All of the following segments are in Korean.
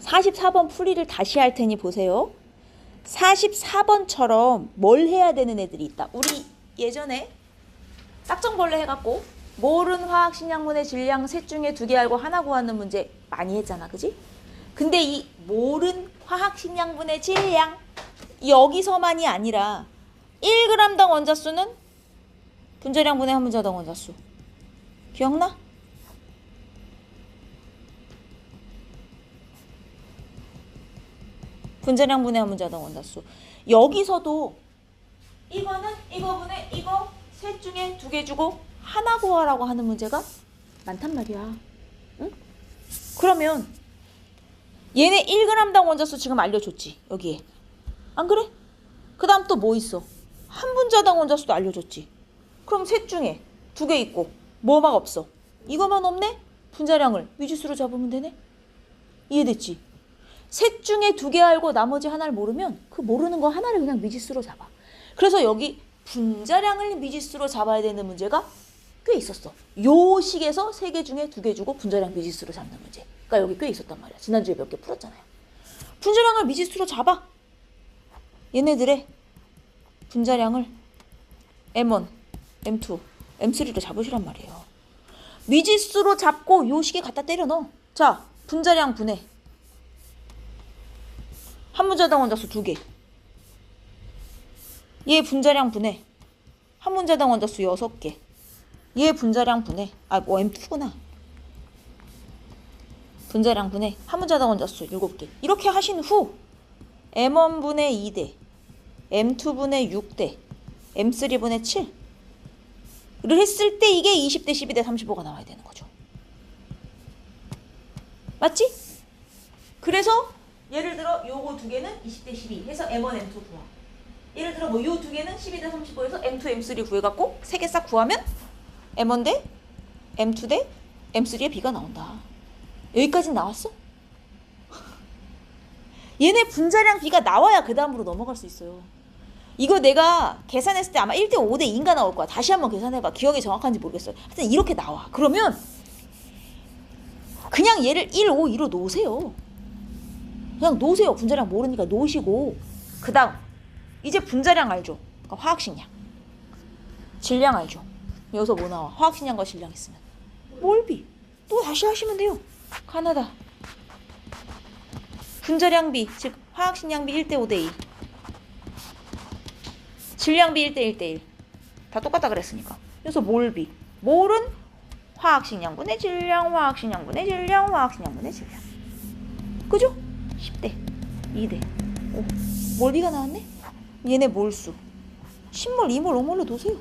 44번 풀이를 다시 할 테니 보세요. 44번처럼 뭘 해야 되는 애들이 있다. 우리 예전에 딱정벌레 해갖고 모른 화학식량분의 질량 셋 중에 2개 알고 하나 구하는 문제 많이 했잖아. 그지? 근데 이 모른 화학식량분의 질량 여기서만이 아니라 1g당 원자수는 분자량분의 한 분자당 원자수. 기억나? 분자량분의 한 분자당 원자수. 여기서도 이거는 이거분의 이거 셋 중에 2개 주고 하나 구하라고 하는 문제가 많단 말이야. 응? 그러면 얘네 1g당 원자수 지금 알려줬지. 여기에. 안 그래? 그 다음 또 뭐 있어? 한 분자당 원자수도 알려줬지. 그럼 셋 중에 2개 있고 뭐만 없어? 이거만 없네? 분자량을 미지수로 잡으면 되네? 이해됐지? 셋 중에 2개 알고 나머지 하나를 모르면 그 모르는 거 하나를 그냥 미지수로 잡아. 그래서 여기 분자량을 미지수로 잡아야 되는 문제가 꽤 있었어. 요 식에서 3개 중에 2개 주고 분자량 미지수로 잡는 문제. 그러니까 여기 꽤 있었단 말이야. 지난주에 몇 개 풀었잖아요. 분자량을 미지수로 잡아. 얘네들의 분자량을 M1, M2, M3로 잡으시란 말이에요. 미지수로 잡고 요 식에 갖다 때려 넣어. 자, 분자량 분해. 한 분자당 원자수 2개. 얘 분자량 분해. 한 분자당 원자수 6개. 얘 분자량 분해. M2구나. 분자량 분해. 한 분자당 원자수 7개. 이렇게 하신 후 M1분의 2대, M2분의 6대, M3분의 7를 했을 때 이게 20대 12대 35가 나와야 되는 거죠. 맞지? 그래서 예를 들어 요거 2개는 20대 12 해서 M1, M2 구하. 예를 들어 뭐 요 2개는 12대 35에서 M2, M3 구해갖고 3개 싹 구하면 M1 대 M2 대 M3의 B가 나온다. 여기까지 나왔어? 얘네 분자량 B가 나와야 그 다음으로 넘어갈 수 있어요. 이거 내가 계산했을 때 아마 1대 5대 2인가 나올 거야. 다시 한번 계산해봐. 기억이 정확한지 모르겠어요. 하여튼 이렇게 나와. 그러면 그냥 얘를 1, 5, 2로 놓으세요. 그냥 놓으세요. 분자량 모르니까 놓으시고 그 다음 이제 분자량 알죠? 그러니까 화학식량. 질량 알죠? 여기서 뭐 나와? 화학식량과 질량 있으면 몰비. 또 다시 하시면 돼요. 가나다. 분자량비, 즉 화학식량비 1대 5대 2. 질량비 1대 1대 1. 다 똑같다 그랬으니까. 그래서 몰비. 몰은 화학식량분의 질량, 화학식량분의 질량, 화학식량분의 질량. 그죠? 10대 2대 5. 몰비가 나왔네? 얘네 몰수. 10몰, 2몰, 5몰로 놓으세요.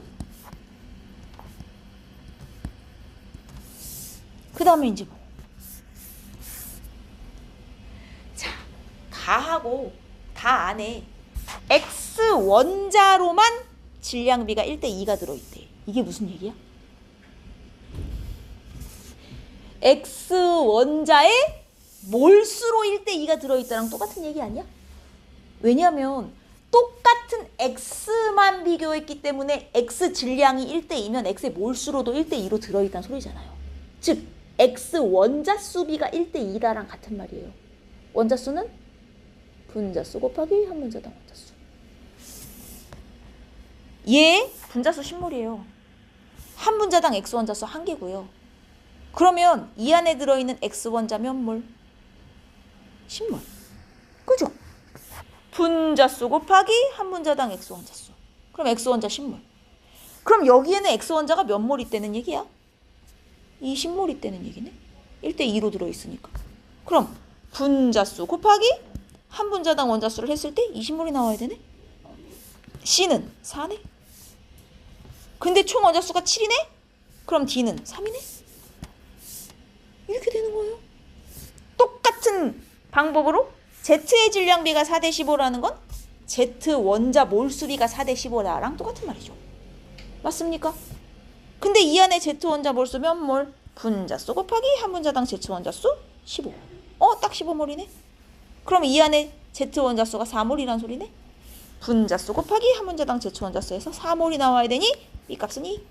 그 다음에 이제 뭐. 자, 다 하고 다 안에 X 원자로만 질량비가 1대 2가 들어있대. 이게 무슨 얘기야? X 원자에 몰수로 1대 2가 들어있다랑 똑같은 얘기 아니야? 왜냐면 똑같은 X만 비교했기 때문에 X 질량이 1대 2면 X의 몰수로도 1대 2로 들어있다는 소리잖아요. 즉 X 원자수비가 1대 2다랑 같은 말이에요. 원자수는 분자수 곱하기 한 분자당 원자수. 얘 분자수 10몰이에요. 한 분자당 X 원자수 1개고요. 그러면 이 안에 들어있는 X 원자 몇 몰? 10몰. 그죠? 분자수 곱하기 한 분자당 X 원자수. 그럼 X 원자 10몰. 그럼 여기에는 X 원자가 몇 몰 있다는 얘기야? 20몰 있다는 얘기네. 1대 2로 들어있으니까. 그럼 분자수 곱하기 한 분자당 원자수를 했을 때 20몰이 나와야 되네. C는 4네. 근데 총 원자수가 7이네? 그럼 D는 3이네? 이렇게 되는 거예요. 똑같은 방법으로 Z의 질량비가 4대 15라는 건 Z 원자 몰수비가 4대 15라랑 똑같은 말이죠. 맞습니까? 근데 이 안에 Z 원자 몰수 몇 몰? 분자수 곱하기 한 분자당 Z 원자수 15. 딱 15몰이네. 그럼 이 안에 Z 원자수가 4몰이란 소리네. 분자수 곱하기 한 분자당 Z 원자수에서 4몰이 나와야 되니 이 값은 2.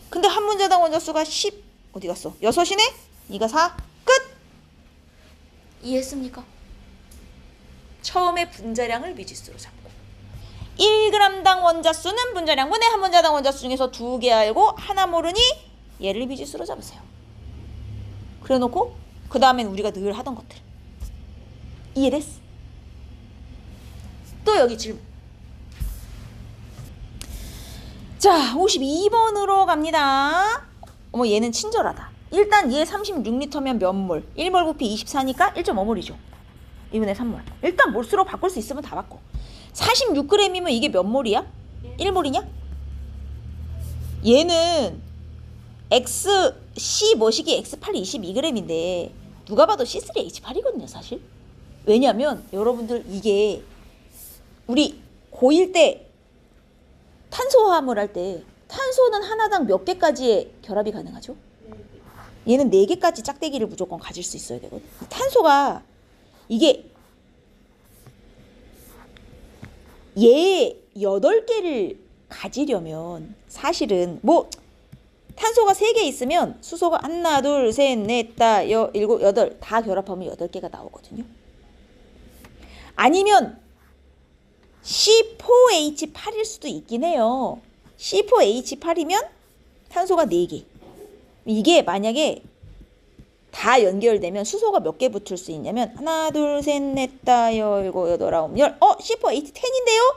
근데 한 분자당 원자수가 10 어디 갔어? 6이네? 이가 4. 끝. 이해했습니까? 처음에 분자량을 미지수로 잡고 1g당 원자수는 분자량분의 한 분자당 원자수 중에서 2개 알고 하나 모르니 얘를 미지수로 잡으세요. 그래놓고 그 다음엔 우리가 늘 하던 것들. 이해됐어? 또 여기 질문. 자, 52번으로 갑니다. 어머, 얘는 친절하다. 일단 얘 36L면 몇 몰? 1몰 부피 24니까 1.5몰이죠. 2분의 3몰. 일단 몰수로 바꿀 수 있으면 다 바꿔. 46g이면 이게 몇 몰이야? 1몰이냐? 얘는 C 뭐시기 X8이 22g인데 누가 봐도 C3H8이거든요, 사실. 왜냐면 여러분들 이게 우리 고1 때 탄소화합을 할 때 탄소는 하나당 몇 개까지의 결합이 가능하죠? 얘는 4개까지 짝대기를 무조건 가질 수 있어야 되거든. 탄소가 이게 얘 8개를 가지려면 사실은 뭐 탄소가 3개 있으면 수소가 하나, 둘, 셋, 넷, 다, 일곱, 여덟 다 결합하면 8개가 나오거든요. 아니면 C4H8일 수도 있긴 해요. C4H8이면 탄소가 4개. 이게 만약에 다 연결되면 수소가 몇 개 붙을 수 있냐면 하나, 둘, 셋, 넷, 다, 일곱, 여덟, 아홉, 열. C4H10인데요?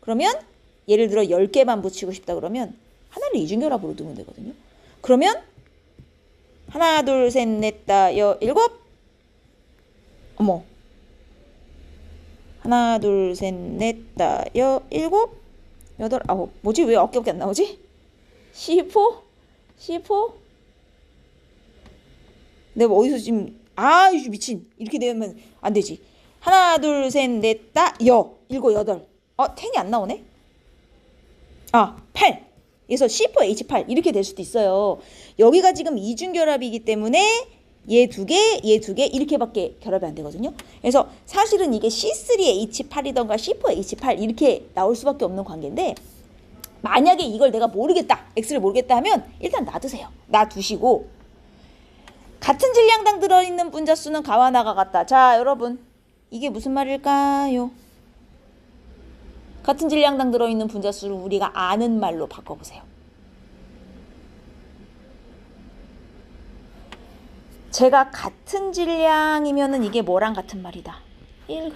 그러면 예를 들어 10개만 붙이고 싶다 그러면 하나를 이중결합으로 두면 되거든요. 그러면 하나, 둘, 셋, 넷, 다, 일곱. 어머. 하나, 둘, 셋, 넷, 다, 일곱, 여덟, 아홉. 뭐지? 왜 9개밖에 안 나오지? C4? 내가 어디서 지금 미친. 이렇게 되면 안 되지. 하나, 둘, 셋, 넷, 다, 일곱, 여덟. 10이 안 나오네? 8. 그래서 C4H8 이렇게 될 수도 있어요. 여기가 지금 이중결합이기 때문에 얘 2개, 얘 2개 이렇게밖에 결합이 안 되거든요. 그래서 사실은 이게 C3H8이던가 C4H8 이렇게 나올 수밖에 없는 관계인데 만약에 이걸 내가 모르겠다, X를 모르겠다 하면 일단 놔두세요. 놔두시고 같은 질량당 들어있는 분자수는 가와 나가 같다. 자, 여러분 이게 무슨 말일까요? 같은 질량당 들어있는 분자수를 우리가 아는 말로 바꿔보세요. 제가 같은 질량이면은 이게 뭐랑 같은 말이다? 1g당.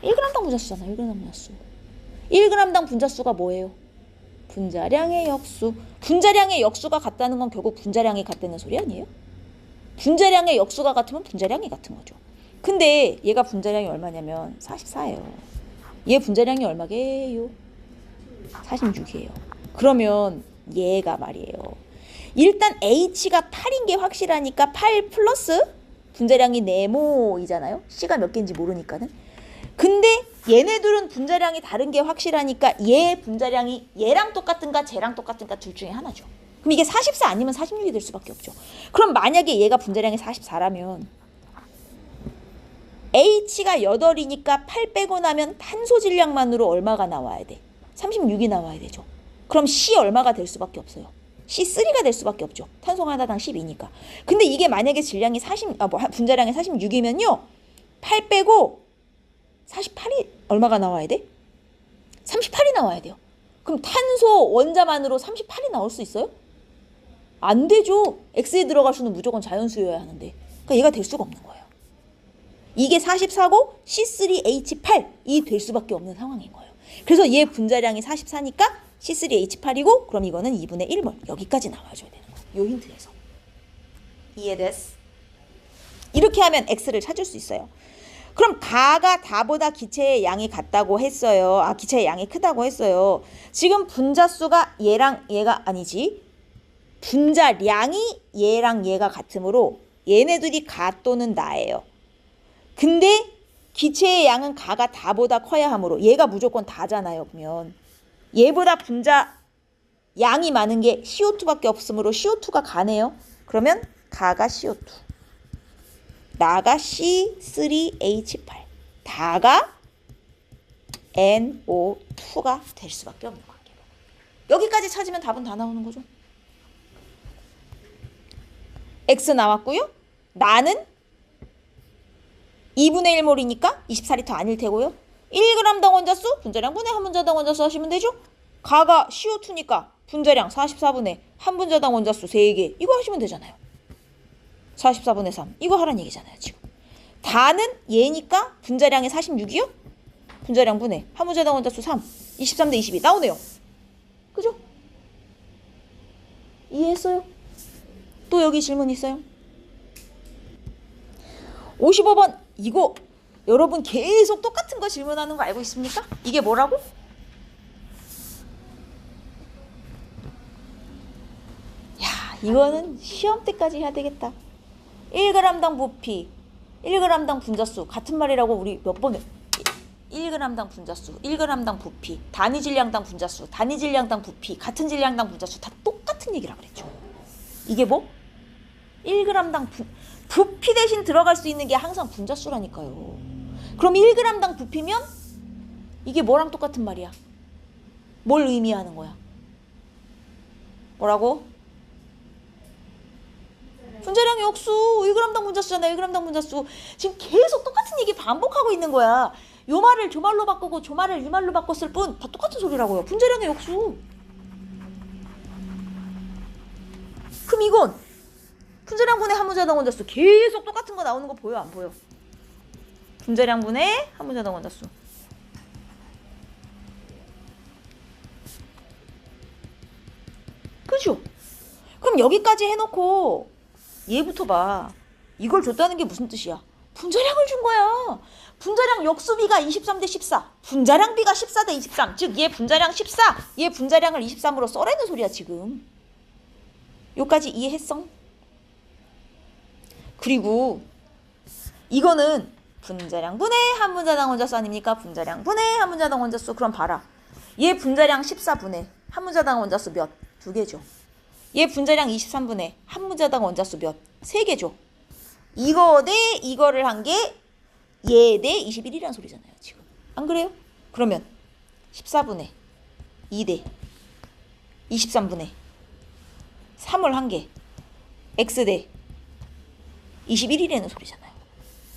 1g당 분자수잖아. 1g 분자수. 1g당 분자수가 뭐예요? 분자량의 역수. 분자량의 역수가 같다는 건 결국 분자량이 같다는 소리 아니에요? 분자량의 역수가 같으면 분자량이 같은 거죠. 근데 얘가 분자량이 얼마냐면 44예요. 얘 분자량이 얼마게요? 46이에요. 그러면 얘가 말이에요. 일단 H가 8인 게 확실하니까 8 플러스 분자량이 4모이잖아요. C가 몇 개인지 모르니까는. 근데 얘네들은 분자량이 다른 게 확실하니까 얘 분자량이 얘랑 똑같은가 쟤랑 똑같은가 둘 중에 하나죠. 그럼 이게 44 아니면 46이 될 수밖에 없죠. 그럼 만약에 얘가 분자량이 44라면 H가 8이니까 8 빼고 나면 탄소 질량만으로 얼마가 나와야 돼? 36이 나와야 되죠. 그럼 C 얼마가 될 수밖에 없어요. C3가 될 수밖에 없죠. 탄소가 하나당 12니까. 근데 이게 만약에 질량이 분자량이 46이면요. 8 빼고 48이 얼마가 나와야 돼? 38이 나와야 돼요. 그럼 탄소 원자만으로 38이 나올 수 있어요? 안 되죠. X에 들어갈 수는 무조건 자연수여야 하는데. 그러니까 얘가 될 수가 없는 거예요. 이게 44고 C3H8이 될 수밖에 없는 상황인 거예요. 그래서 얘 분자량이 44니까 C3H8이고 그럼 이거는 2분의 1몰. 여기까지 나와줘야 되는 거예요. 요 힌트에서. 이해됐어? 이렇게 하면 X를 찾을 수 있어요. 그럼 다가 다보다 기체의 양이 같다고 했어요. 기체의 양이 크다고 했어요. 지금 분자수가 얘랑 얘가 아니지. 분자량이 얘랑 얘가 같으므로 얘네들이 가 또는 나예요. 근데 기체의 양은 가가 다보다 커야 하므로 얘가 무조건 다잖아요. 그러면 얘보다 분자 양이 많은 게 CO2밖에 없으므로 CO2가 가네요. 그러면 가가 CO2. 나가 C3H8. 다가 NO2가 될 수밖에 없는 관계로. 여기까지 찾으면 답은 다 나오는 거죠. X 나왔고요. 나는 2분의 1몰이니까 24리터 아닐 테고요. 1g당 원자수 분자량 분의 한 분자당 원자수 하시면 되죠. 가가 CO2니까 분자량 44분의 한 분자당 원자수 3개 이거 하시면 되잖아요. 44분의 3 이거 하라는 얘기잖아요. 지금 다는 얘니까 분자량이 46이요. 분자량 분의 한 분자당 원자수 3 23 대 22 나오네요. 그죠? 이해했어요? 또 여기 질문 있어요? 55번 이거 여러분 계속 똑같은 거 질문하는 거 알고 있습니까? 이게 뭐라고? 야 이거는 시험 때까지 해야 되겠다. 1g당 부피 1g당 분자수 같은 말이라고 우리 몇 번 1g당 분자수 1g당 부피 단위 질량당 분자수 단위 질량당 부피 같은 질량당 분자수 다 똑같은 얘기라 그랬죠. 이게 뭐? 1g당 부피 대신 들어갈 수 있는 게 항상 분자수라니까요. 그럼 1g당 부피면 이게 뭐랑 똑같은 말이야? 뭘 의미하는 거야? 뭐라고? 분자량의 역수 1g당 분자수잖아. 1g당 분자수. 지금 계속 똑같은 얘기 반복하고 있는 거야. 요 말을 저 말로 바꾸고 저 말을 이 말로 바꿨을 뿐 다 똑같은 소리라고요. 분자량의 역수. 그럼 이건 분자량 분의 한 분자당 원자수 계속 똑같은 거 나오는 거 보여 안 보여? 분자량 분의 한 분자당 원자수. 그죠? 그럼 여기까지 해놓고 얘부터 봐. 이걸 줬다는 게 무슨 뜻이야? 분자량을 준 거야. 분자량 역수비가 23 대 14. 분자량비가 14 대 23. 즉 얘 분자량 14. 얘 분자량을 23으로 써라는 소리야 지금. 요까지 이해했어? 그리고 이거는 분자량 분의 한 분자당 원자수 아닙니까? 분자량 분의 한 분자당 원자수. 그럼 봐라. 얘 분자량 14분의 한 분자당 원자수 몇? 2개죠. 얘 분자량 23분의 한 분자당 원자수 몇? 3개죠. 이거 대 이거를 한 게 얘 대 21이라는 소리잖아요. 지금. 안 그래요? 그러면 14분의 2 대 23분의 3을 한 게 x 대 21이라는 소리잖아요.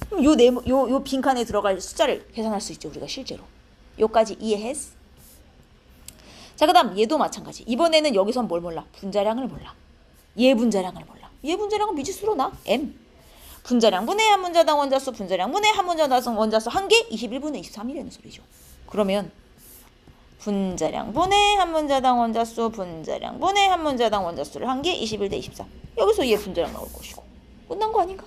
그럼 요 빈칸에 들어갈 숫자를 계산할 수 있죠. 우리가 실제로. 요까지 이해했어? 자, 그 다음 얘도 마찬가지. 이번에는 여기선 뭘 몰라? 분자량을 몰라. 얘 분자량을 몰라. 얘 분자량은 미지수로 나. m. 분자량 분의 한 분자당 원자수 분자량 분의 한 분자당 원자수 한 개 21분의 23이라는 소리죠. 그러면 분자량 분의 한 분자당 원자수 분자량 분의 한 분자당 원자수를 한 개 21 대 23. 여기서 얘 분자량 나올 것이고. 끝난 거 아닌가?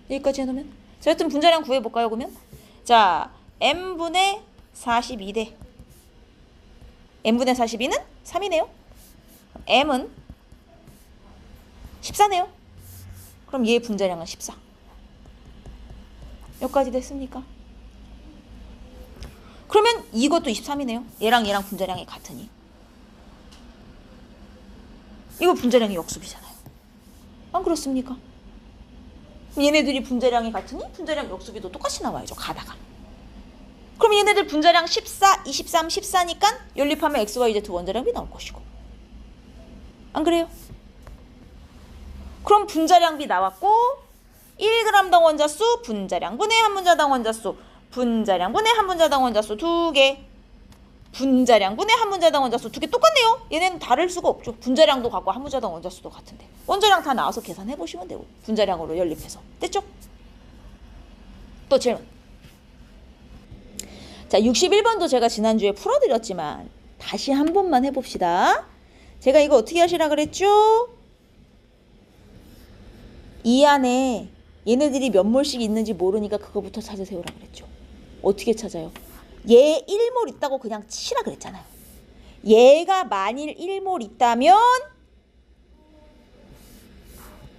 여기까지 해놓으면. 자, 여튼 분자량 구해볼까요? 그러면 자, m분의 42대 m분의 42는 3이네요. m은 14네요. 그럼 얘 분자량은 14. 여기까지 됐습니까? 그러면 이것도 23이네요. 얘랑 분자량이 같으니. 이거 분자량이 역수비잖아요. 안 그렇습니까? 얘네들이 분자량이 같으니 분자량 역수비도 똑같이 나와야죠. 가다가. 그럼 얘네들 분자량 14, 23, 14니까 연립하면 XYZ 원자량비 나올 것이고. 안 그래요? 그럼 분자량비 나왔고 1g당 원자수 분자량 분의 한 분자당 원자수 분자량 분의 한 분자당 원자수 2개 분자량 분의 한 분자당 원자수 2개 똑같네요. 얘네는 다를 수가 없죠. 분자량도 같고 한 분자당 원자수도 같은데 원자량 다 나와서 계산해보시면 되고 분자량으로 연립해서 됐죠? 또 질문. 자, 61번도 제가 지난주에 풀어드렸지만 다시 한 번만 해봅시다. 제가 이거 어떻게 하시라 그랬죠? 이 안에 얘네들이 몇 몰씩 있는지 모르니까 그거부터 찾으세요라 그랬죠. 어떻게 찾아요? 얘 1몰 있다고 그냥 치라 그랬잖아요. 얘가 만일 1몰 있다면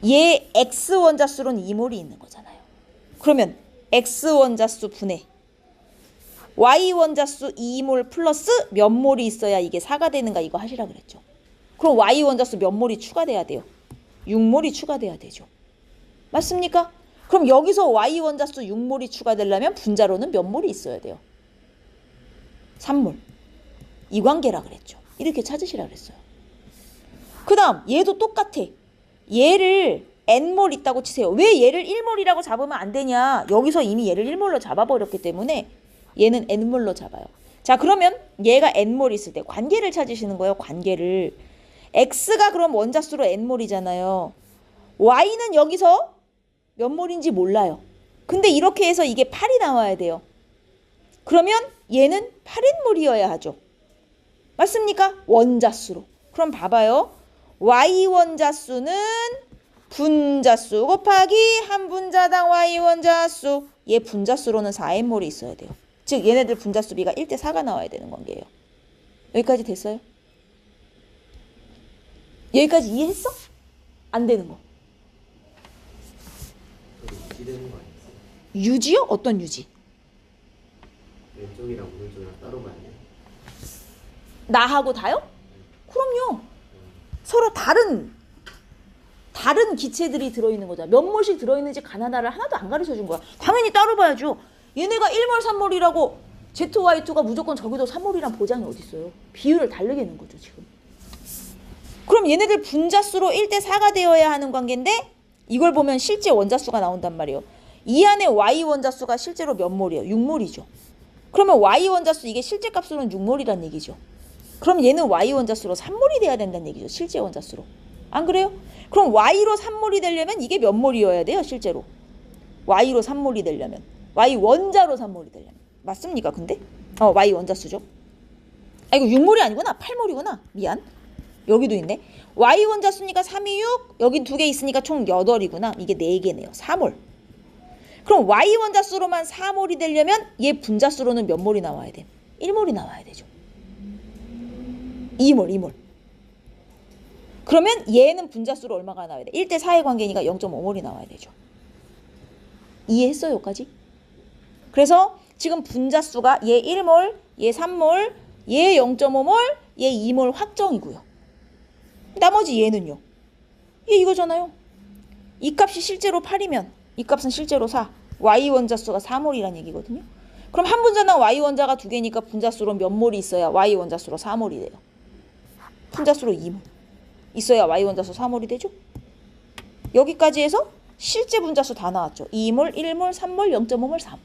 얘 X 원자수로는 2몰이 있는 거잖아요. 그러면 X 원자수 분의 Y 원자수 2몰 플러스 몇 몰이 있어야 이게 4가 되는가 이거 하시라 그랬죠. 그럼 Y 원자수 몇 몰이 추가돼야 돼요? 6몰이 추가돼야 되죠. 맞습니까? 그럼 여기서 Y 원자수 6몰이 추가되려면 분자로는 몇 몰이 있어야 돼요? 3몰. 이 관계라 그랬죠. 이렇게 찾으시라 그랬어요. 그 다음 얘도 똑같아. 얘를 n몰 있다고 치세요. 왜 얘를 1몰이라고 잡으면 안 되냐? 여기서 이미 얘를 1몰로 잡아버렸기 때문에 얘는 n몰로 잡아요. 자, 그러면 얘가 n몰 있을 때 관계를 찾으시는 거예요. 관계를. x가 그럼 원자수로 n몰이잖아요. y는 여기서 몇 몰인지 몰라요. 근데 이렇게 해서 이게 8이 나와야 돼요. 그러면 얘는 8인몰이어야 하죠. 맞습니까? 원자수로. 그럼 봐봐요. y 원자수는 분자수 곱하기 한 분자당 y 원자수. 얘 분자수로는 4n몰이 있어야 돼요. 즉 얘네들 분자수 비가 1대 4가 나와야 되는 관계예요. 여기까지 됐어요? 여기까지 이해했어? 안 되는 거. 유지되는 거 아니었어요? 유지요? 어떤 유지? 왼쪽이랑 오른쪽이랑 따로 봐야 돼요? 나하고 다요? 그럼요. 서로 다른 기체들이 들어있는 거잖아. 몇 몰씩 들어있는지 가나다를 하나도 안 가르쳐준 거야. 당연히 따로 봐야죠. 얘네가 1몰, 3몰이라고 ZY2가 무조건 저기도 3몰이란 보장이 어딨어요. 비율을 다르게 는 거죠, 지금. 그럼 얘네들 분자수로 1대 4가 되어야 하는 관계인데 이걸 보면 실제 원자수가 나온단 말이에요. 이 안에 Y 원자수가 실제로 몇 몰이에요? 6몰이죠. 그러면 Y 원자수 이게 실제 값으로는 6몰이란 얘기죠. 그럼 얘는 Y 원자수로 3몰이 돼야 된다는 얘기죠. 실제 원자수로. 안 그래요? 그럼 Y로 3몰이 되려면 이게 몇 몰이어야 돼요? 실제로. Y로 3몰이 되려면. Y 원자로 3몰이 되려면. 맞습니까? 근데? Y 원자수죠. 아, 이거 6몰이 아니구나. 8몰이구나. 미안. 여기도 있네. Y 원자수니까 3이 6. 여긴 2개 있으니까 총 8이구나. 이게 4개네요. 4몰. 그럼 Y 원자수로만 4몰이 되려면 얘 분자수로는 몇 몰이 나와야 돼? 1몰이 나와야 되죠. 2몰. 그러면 얘는 분자수로 얼마가 나와야 돼? 1대 4의 관계니까 0.5몰이 나와야 되죠. 이해했어요, 여기까지? 그래서 지금 분자수가 얘 1몰, 얘 3몰, 얘 0.5몰, 얘 2몰 확정이고요. 나머지 얘는요. 얘 이거잖아요. 이 값이 실제로 8이면 이 값은 실제로 4. Y 원자수가 4몰이란 얘기거든요. 그럼 한 분자당 Y 원자가 2개니까 분자수로 몇 몰이 있어야 Y 원자수로 4몰이 돼요. 분자수로 2몰. 있어야 Y 원자수 4몰이 되죠. 여기까지 해서 실제 분자수 다 나왔죠. 2몰, 1몰, 3몰, 0.5몰, 3.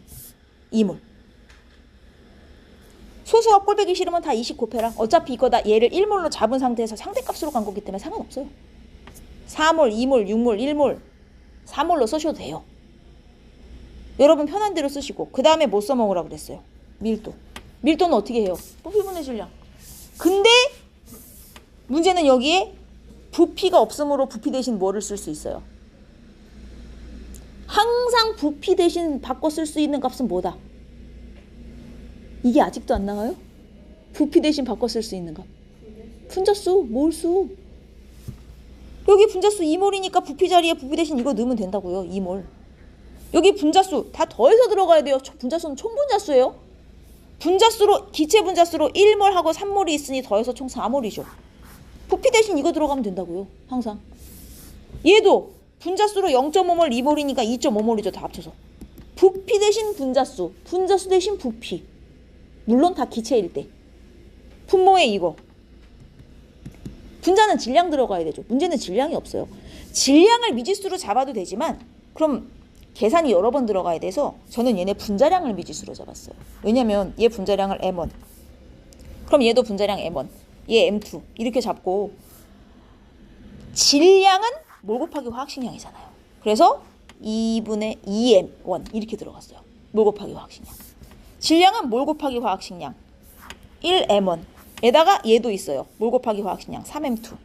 2몰. 소수가 꼴배기 싫으면 다 20 곱해라. 어차피 이거 다 얘를 1몰로 잡은 상태에서 상대값으로 간 거기 때문에 상관없어요. 4몰, 2몰, 6몰, 1몰, 4몰로 쓰셔도 돼요. 여러분 편한 대로 쓰시고 그 다음에 뭐 써먹으라고 그랬어요? 밀도. 밀도는 어떻게 해요? 부피분의 질량. 근데 문제는 여기에 부피가 없으므로 부피 대신 뭐를 쓸 수 있어요? 항상 부피 대신 바꿔 쓸 수 있는 값은 뭐다? 이게 아직도 안 나와요? 부피 대신 바꿔 쓸 수 있는 값. 분자수, 몰수. 여기 분자수 2몰이니까 부피 자리에 부피 대신 이거 넣으면 된다고요. 2몰. 여기 분자수 다 더해서 들어가야 돼요. 분자수는 총분자수예요. 분자수로 기체 분자수로 1몰하고 3몰이 있으니 더해서 총 4몰이죠. 부피 대신 이거 들어가면 된다고요. 항상. 얘도 분자수로 0.5몰, 2몰이니까 2.5몰이죠. 다 합쳐서. 부피 대신 분자수, 분자수 대신 부피. 물론 다 기체일 때. 분모에 이거. 분자는 질량 들어가야 되죠. 문제는 질량이 없어요. 질량을 미지수로 잡아도 되지만 그럼 계산이 여러 번 들어가야 돼서 저는 얘네 분자량을 미지수로 잡았어요. 왜냐면 얘 분자량을 M1. 그럼 얘도 분자량 M1. 얘 M2. 이렇게 잡고 질량은 몰 곱하기 화학식량이잖아요. 그래서 2분의 2M1 이렇게 들어갔어요. 몰 곱하기 화학식량. 질량은 몰 곱하기 화학식량 1M1 에다가 얘도 있어요. 몰 곱하기 화학식량 3M2.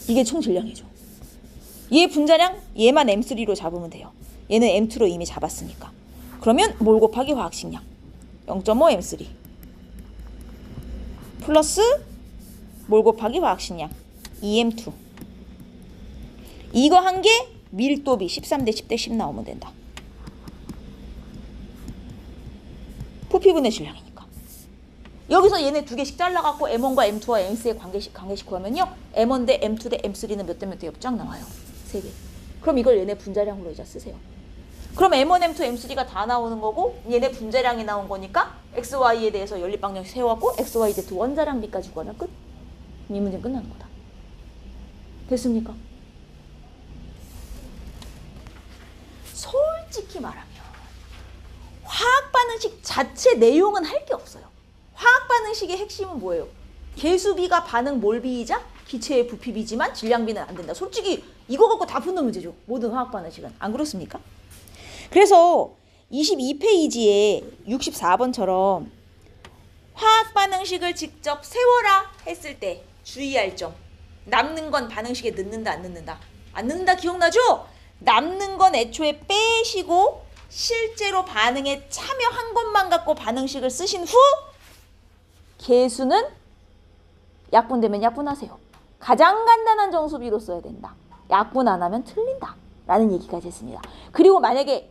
이게 총 질량이죠. 얘 분자량 얘만 M3로 잡으면 돼요. 얘는 M2로 이미 잡았으니까. 그러면 몰 곱하기 화학식량 0.5 M3 플러스 몰 곱하기 화학식량 2M2. 이거 한 개 밀도비 13대 10대 10 나오면 된다. 부피분의 질량이니까. 여기서 얘네 두 개씩 잘라갖고 M1과 M2와 M3의 관계식 구하면요. M1 대 M2 대 M3는 몇 대 몇 대 옆장 나와요. 3개. 그럼 이걸 얘네 분자량으로 이제 쓰세요. 그럼 M1, M2, M3가 다 나오는 거고 얘네 분자량이 나온 거니까 X, Y에 대해서 연립방정식 세워갖고 X, Y, Z 원자량비까지 구하면 끝. 이 문제는 끝나는 거다. 됐습니까? 솔직히 말하면 화학 반응식 자체 내용은 할 게 없어요. 화학 반응식의 핵심은 뭐예요? 개수비가 반응 몰비이자 기체의 부피비지만 질량비는 안 된다. 솔직히 이거 갖고 다 푸는 문제죠. 모든 화학 반응식은. 안 그렇습니까? 그래서 22페이지에 64번처럼 화학 반응식을 직접 세워라 했을 때 주의할 점. 남는 건 반응식에 넣는다 안 넣는다? 안 넣는다 기억나죠? 남는 건 애초에 빼시고 실제로 반응에 참여한 것만 갖고 반응식을 쓰신 후 개수는 약분되면 약분하세요. 가장 간단한 정수비로 써야 된다. 약분 안 하면 틀린다. 라는 얘기까지 했습니다. 그리고 만약에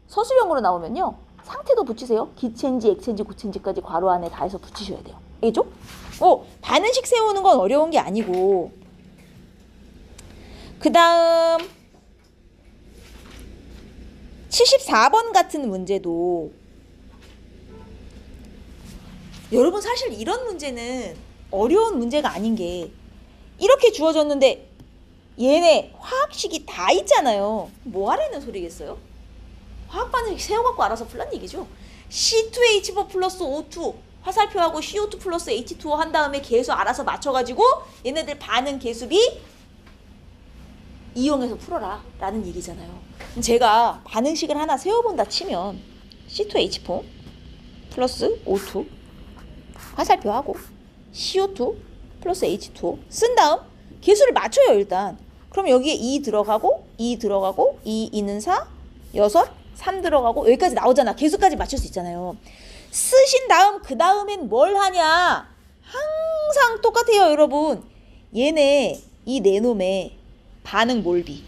서술형으로 나오면요. 상태도 붙이세요. 기체인지 액체인지 고체인지까지 괄호 안에 다 해서 붙이셔야 돼요. 알겠죠? 반응식 세우는 건 어려운 게 아니고 그 다음 74번 같은 문제도 여러분 사실 이런 문제는 어려운 문제가 아닌 게 이렇게 주어졌는데 얘네 화학식이 다 있잖아요. 뭐 하라는 소리겠어요? 화학 반응식 세워갖고 알아서 풀란 얘기죠. C2H4 플러스 O2 화살표하고 CO2 플러스 H2O 한 다음에 개수 알아서 맞춰가지고 얘네들 반응 개수비 이용해서 풀어라 라는 얘기잖아요. 제가 반응식을 하나 세워본다 치면 C2H4 플러스 O2 화살표하고 CO2 플러스 H2O 쓴 다음 개수를 맞춰요 일단. 그럼 여기에 2 들어가고 2 들어가고 2, 2는 4, 6, 3 들어가고 여기까지 나오잖아. 개수까지 맞출 수 있잖아요. 쓰신 다음 그 다음엔 뭘 하냐? 항상 똑같아요 여러분. 얘네 이 네놈의 반응 몰비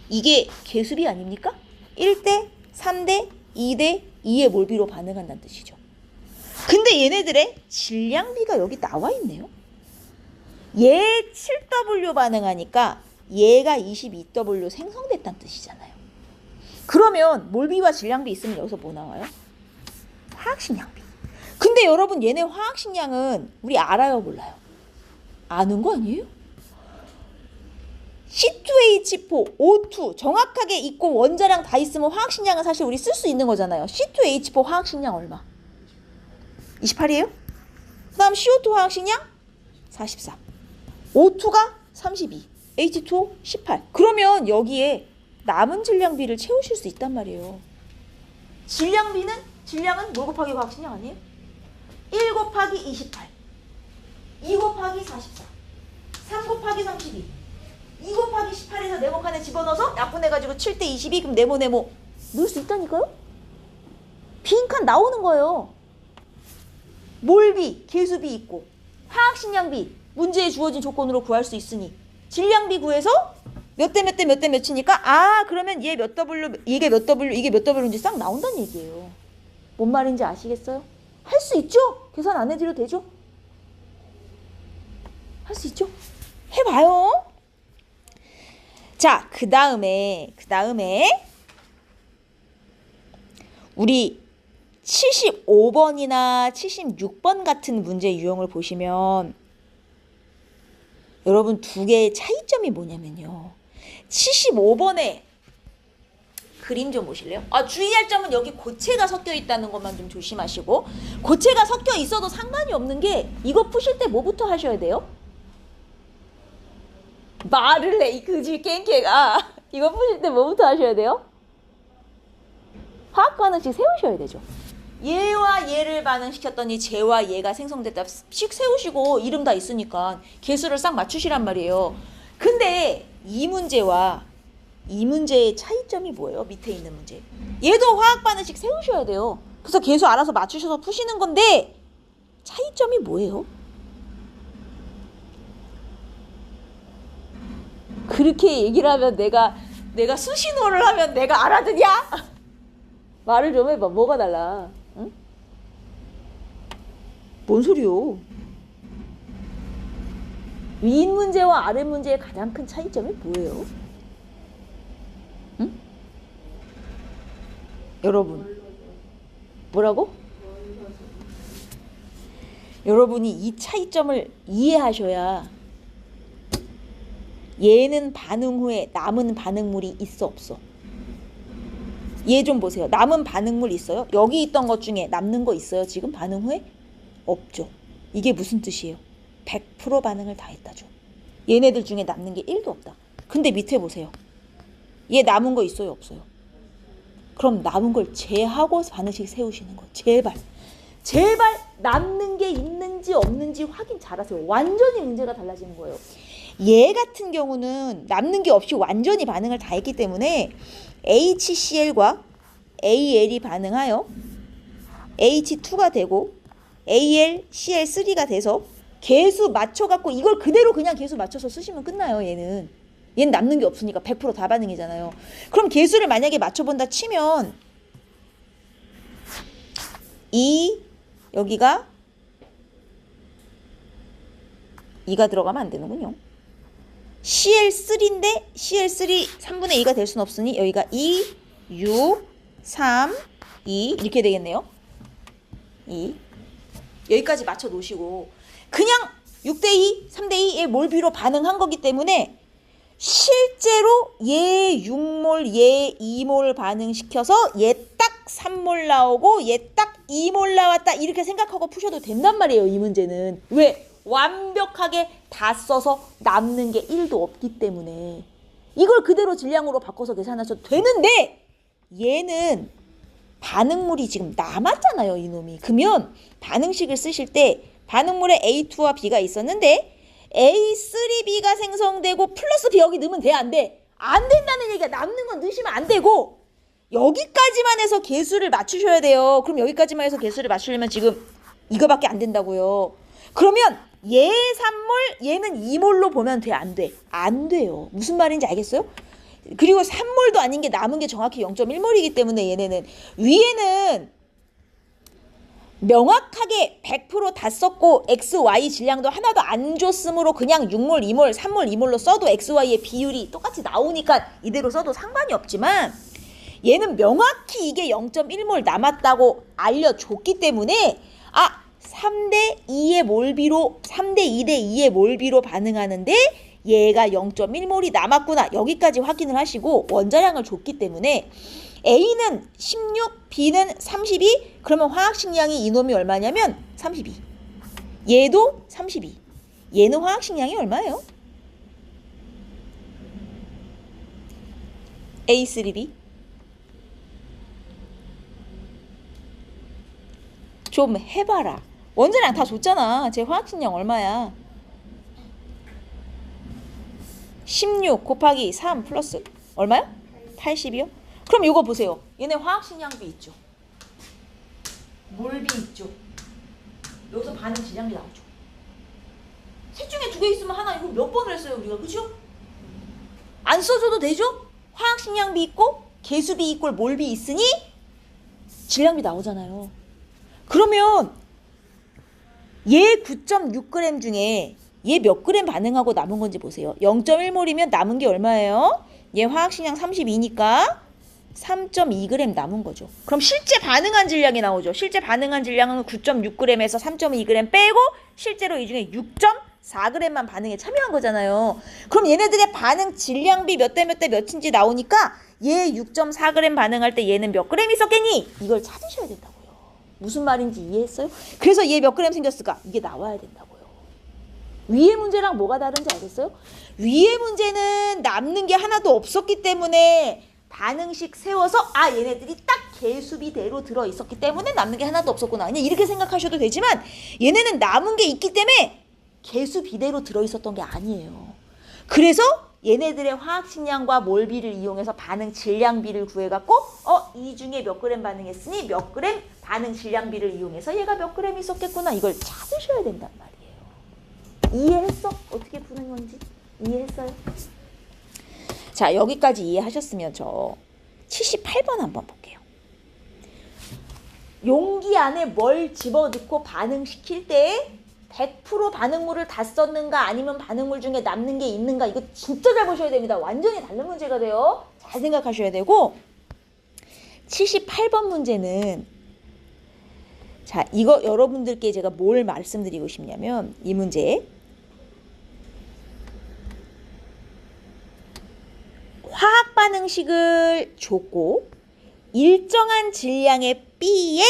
이게 개수비 아닙니까? 1대 3대 2대 2의 몰비로 반응한다는 뜻이죠. 근데 얘네들의 질량비가 여기 나와 있네요. 얘 7W 반응하니까 얘가 22W 생성됐다는 뜻이잖아요. 그러면 몰비와 질량비 있으면 여기서 뭐 나와요? 화학식량비. 근데 여러분 얘네 화학식량은 우리 알아요 몰라요? 아는 거 아니에요? C2H4, O2 정확하게 있고 원자량 다 있으면 화학식량은 사실 우리 쓸 수 있는 거잖아요. C2H4 화학식량 얼마? 28이에요? 그 다음 CO2 화학식량 44, O2가 32, H2O 18. 그러면 여기에 남은 질량비를 채우실 수 있단 말이에요. 질량은 뭘 곱하기 화학식량 아니에요? 1 곱하기 28, 2 곱하기 44, 3 곱하기 32, 2 곱하기 18에서 네모 칸에 집어넣어서 약분해가지고 7대 22 그럼 네모 넣을 수 있다니까요? 빈칸 나오는 거예요. 몰비, 개수비 있고 화학식량비 문제에 주어진 조건으로 구할 수 있으니 질량비 구해서 몇 대 몇 대 몇 대 몇이니까 그러면 얘 몇 W 이게 몇 W 이게 몇 W인지 싹 나온다는 얘기예요. 뭔 말인지 아시겠어요? 할 수 있죠? 계산 안 해드려도 되죠? 할 수 있죠? 해봐요. 자, 그 다음에 우리 75번이나 76번 같은 문제 유형을 보시면 여러분 두 개의 차이점이 뭐냐면요. 75번에 그림 좀 보실래요? 주의할 점은 여기 고체가 섞여 있다는 것만 좀 조심하시고 고체가 섞여 있어도 상관이 없는 게 이거 푸실 때 뭐부터 하셔야 돼요? 말을 해, 이 그지 깽깽아. 이거 푸실 때 뭐부터 하셔야 돼요? 화학 반응식 세우셔야 되죠. 얘와 얘를 반응시켰더니 쟤와 얘가 생성됐다 씩 세우시고 이름 다 있으니까 개수를 싹 맞추시란 말이에요. 근데 이 문제와 이 문제의 차이점이 뭐예요? 밑에 있는 문제. 얘도 화학 반응식 세우셔야 돼요. 그래서 개수 알아서 맞추셔서 푸시는 건데 차이점이 뭐예요? 그렇게 얘기를 하면 내가 수신호를 하면 내가 알아듣냐? 말을 좀 해봐. 뭐가 달라? 응? 뭔 소리요? 윗 문제와 아래 문제의 가장 큰 차이점이 뭐예요? 응? 여러분 뭐라고? 여러분이 이 차이점을 이해하셔야 얘는 반응 후에 남은 반응물이 있어 없어? 얘 좀 보세요. 남은 반응물 있어요? 여기 있던 것 중에 남는 거 있어요? 지금 반응 후에? 없죠. 이게 무슨 뜻이에요? 100% 반응을 다 했다죠. 얘네들 중에 남는 게 1도 없다. 근데 밑에 보세요. 얘 남은 거 있어요? 없어요? 그럼 남은 걸 제하고 반응식 세우시는 거예요. 제발. 제발 남는 게 있는지 없는지 확인 잘하세요. 완전히 문제가 달라지는 거예요. 얘 같은 경우는 남는 게 없이 완전히 반응을 다 했기 때문에 HCl과 AL이 반응하여 H2가 되고 AlCl3가 돼서 개수 맞춰갖고 이걸 그대로 그냥 개수 맞춰서 쓰시면 끝나요. 얘는 남는 게 없으니까 100%다 반응이잖아요. 그럼 개수를 만약에 맞춰본다 치면 여기가 2가 들어가면 안 되는군요. CL3인데 CL3 3분의 2가 될 수는 없으니 여기가 2, 6, 3, 2 이렇게 되겠네요. 2 여기까지 맞춰 놓으시고 그냥 6대2, 3대2의 몰비로 반응한 거기 때문에 실제로 얘 6몰, 얘 2몰 반응시켜서 얘 딱 3몰 나오고 얘 딱 2몰 나왔다 이렇게 생각하고 푸셔도 된단 말이에요. 이 문제는. 왜? 완벽하게 다 써서 남는 게 1도 없기 때문에 이걸 그대로 질량으로 바꿔서 계산하셔도 되는데 얘는 반응물이 지금 남았잖아요. 이놈이. 그러면 반응식을 쓰실 때 반응물에 A2와 B가 있었는데 A3B가 생성되고 플러스 B 여기 넣으면 돼? 안 돼? 안 된다는 얘기야. 남는 건 넣으시면 안 되고 여기까지만 해서 개수를 맞추셔야 돼요. 그럼 여기까지만 해서 개수를 맞추려면 지금 이거밖에 안 된다고요. 그러면 얘 3몰 얘는 2몰로 보면 돼? 안 돼? 안 돼요. 무슨 말인지 알겠어요? 그리고 3몰도 아닌 게 남은 게 정확히 0.1몰이기 때문에 얘네는 위에는 명확하게 100% 다 썼고 X, Y 질량도 하나도 안 줬으므로 그냥 6몰, 2몰, 3몰, 2몰로 써도 X, Y의 비율이 똑같이 나오니까 이대로 써도 상관이 없지만 얘는 명확히 이게 0.1몰 남았다고 알려줬기 때문에 3대 2의 몰비로 3대 2대 2의 몰비로 반응하는데 얘가 0.1몰이 남았구나. 여기까지 확인을 하시고 원자량을 줬기 때문에 A는 16, B는 32. 그러면 화학식량이 이놈이 얼마냐면 32. 얘도 32. 얘는 화학식량이 얼마예요? A3B. 좀 해봐라. 원자량 다 줬잖아. 제 화학식량 얼마야? 16 곱하기 3 플러스 얼마야? 80이요? 그럼 이거 보세요. 얘네 화학식량비 있죠. 몰비 있죠. 여기서 반응 질량비 나오죠. 셋 중에 2개 있으면 하나 이거 몇 번을 했어요 우리가. 그죠? 안 써줘도 되죠? 화학식량비 있고 개수비 이꼴 몰비 있으니 질량비 나오잖아요. 그러면 얘 9.6g 중에 얘 몇 그램 반응하고 남은 건지 보세요. 0.1몰이면 남은 게 얼마예요? 얘 화학식량 32니까 3.2g 남은 거죠. 그럼 실제 반응한 질량이 나오죠. 실제 반응한 질량은 9.6g에서 3.2g 빼고 실제로 이 중에 6.4g만 반응에 참여한 거잖아요. 그럼 얘네들의 반응 질량비 몇 대 몇 대 몇인지 나오니까 얘 6.4g 반응할 때 얘는 몇 그램 있었겠니? 이걸 찾으셔야 된다고요. 무슨 말인지 이해했어요? 그래서 얘 몇 그램 생겼을까? 이게 나와야 된다고요. 위의 문제랑 뭐가 다른지 알겠어요? 위의 문제는 남는 게 하나도 없었기 때문에 반응식 세워서 얘네들이 딱 개수비대로 들어있었기 때문에 남는 게 하나도 없었구나. 그냥 이렇게 생각하셔도 되지만 얘네는 남은 게 있기 때문에 개수비대로 들어있었던 게 아니에요. 그래서 얘네들의 화학식량과 몰비를 이용해서 반응 질량비를 구해갖고 이 중에 몇 그램 반응했으니 몇 그램 반응 질량비를 이용해서 얘가 몇 그램 있었겠구나. 이걸 찾으셔야 된단 말이에요. 이해했어? 어떻게 푸는 건지? 이해했어요? 자, 여기까지 이해하셨으면 저 78번 한번 볼게요. 용기 안에 뭘 집어넣고 반응시킬 때 100% 반응물을 다 썼는가 아니면 반응물 중에 남는 게 있는가 이거 진짜 잘 보셔야 됩니다. 완전히 다른 문제가 돼요. 잘 생각하셔야 되고 78번 문제는 자, 이거 여러분들께 제가 뭘 말씀드리고 싶냐면 이 문제 화학 반응식을 줬고 일정한 질량의 B에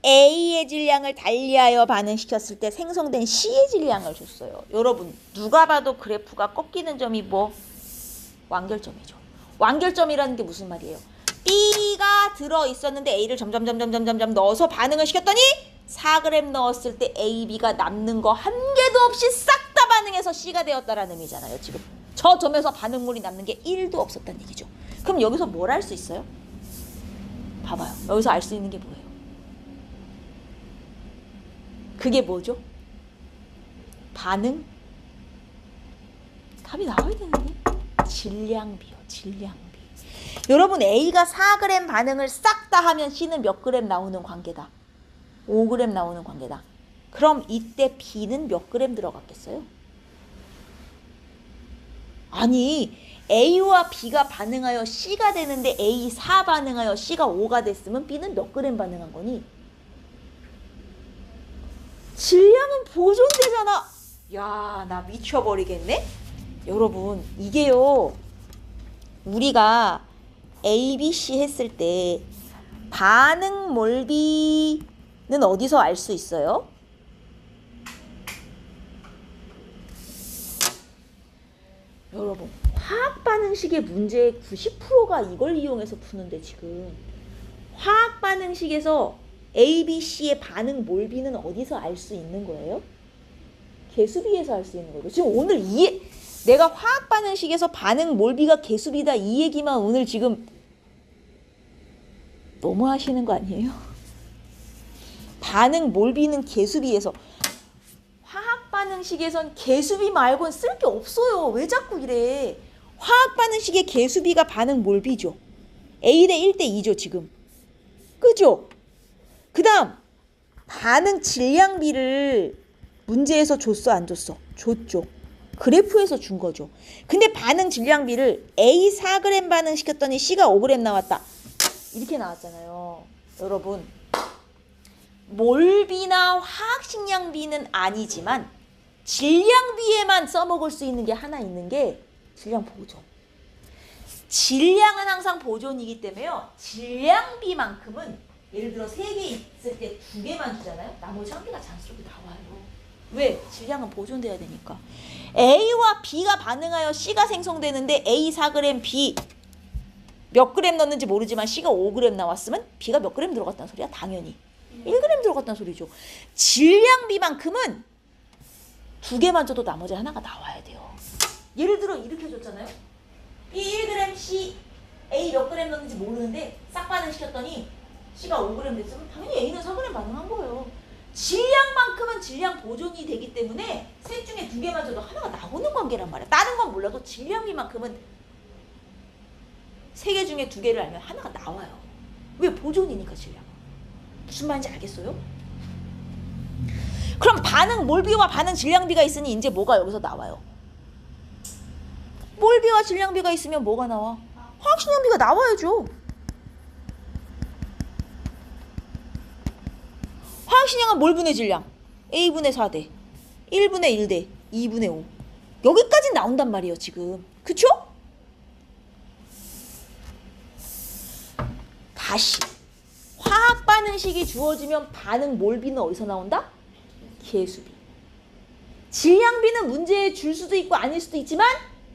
A의 질량을 달리하여 반응시켰을 때 생성된 C의 질량을 줬어요. 여러분 누가 봐도 그래프가 꺾이는 점이 뭐? 완결점이죠. 완결점이라는 게 무슨 말이에요? B가 들어있었는데 A를 점점 넣어서 반응을 시켰더니 4g 넣었을 때 A, B가 남는 거 한 개도 없이 싹 다 반응해서 C가 되었다라는 의미잖아요. 지금 저 점에서 반응물이 남는 게 1도 없었다는 얘기죠. 그럼 여기서 뭘 알 수 있어요? 봐봐요. 여기서 알 수 있는 게 뭐예요? 그게 뭐죠? 반응? 답이 나와야 되는데 질량비요. 질량비. 여러분 A가 4g 반응을 싹 다 하면 C는 몇 g 나오는 관계다? 5g 나오는 관계다. 그럼 이때 B는 몇 g 들어갔겠어요? 아니 A와 B가 반응하여 C가 되는데 A 4 반응하여 C가 5가 됐으면 B는 몇 g 반응한 거니? 질량은 보존되잖아. 야, 나 미쳐버리겠네. 여러분 이게요 우리가 A, B, C 했을 때 반응 몰비는 어디서 알 수 있어요? 여러분 화학 반응식의 문제의 90%가 이걸 이용해서 푸는데 지금 화학 반응식에서 A, B, C의 반응 몰비는 어디서 알 수 있는 거예요? 개수비에서 알 수 있는 거예요. 지금 오늘 내가 화학 반응식에서 반응 몰비가 개수비다 이 얘기만 오늘 지금 너무 하시는 거 아니에요? 반응 몰비는 개수비에서 화학 반응식에선 개수비 말고는 쓸 게 없어요. 왜 자꾸 이래? 화학 반응식의 개수비가 반응 몰비죠. A 대 1 대 2죠 지금. 그죠? 그 다음 반응 질량비를 문제에서 줬어 안 줬어? 줬죠. 그래프에서 준 거죠. 근데 반응 질량비를 A 4g 반응시켰더니 C가 5g 나왔다. 이렇게 나왔잖아요. 여러분 몰비나 화학식량비는 아니지만 질량비에만 써먹을 수 있는 게 하나 있는 게 질량 보존. 질량은 항상 보존이기 때문에요. 질량비만큼은 예를 들어 3개 있을 때 2개만 주잖아요. 나머지 1개가 자연스럽게 나와요. 왜? 질량은 보존돼야 되니까. A와 B가 반응하여 C가 생성되는데 A 4g, B 몇 g 넣었는지 모르지만 C가 5g 나왔으면 B가 몇 g 들어갔다는 소리야? 당연히 1g 들어갔다는 소리죠. 질량비만큼은 2개만 줘도 나머지 하나가 나와야 돼요. 예를 들어 이렇게 줬잖아요. B 1g, C A 몇 g 넣었는지 모르는데 싹 반응시켰더니 C가 5g 됐으면 당연히 A는 4g 반응한 거예요. 질량만큼은 질량 보존이 되기 때문에 셋 중에 2개만 줘도 하나가 나오는 관계란 말이야. 다른 건 몰라도 질량비만큼은 3개 중에 2개를 알면 하나가 나와요. 왜? 보존이니까 질량. 무슨 말인지 알겠어요? 그럼 반응 몰비와 반응 질량비가 있으니 이제 뭐가 여기서 나와요? 몰비와 질량비가 있으면 뭐가 나와? 화학식량비가 나와야죠. 화학식량은 몰분의 질량 A분의 4대 1분의 1대 2분의 5 여기까지 나온단 말이에요 지금. 그쵸? 다시 화학 반응식이 주어지면 반응 몰비는 어디서 나온다? 개수비. 질량비는 문제에 줄 수도 있고 아닐 수도 있지만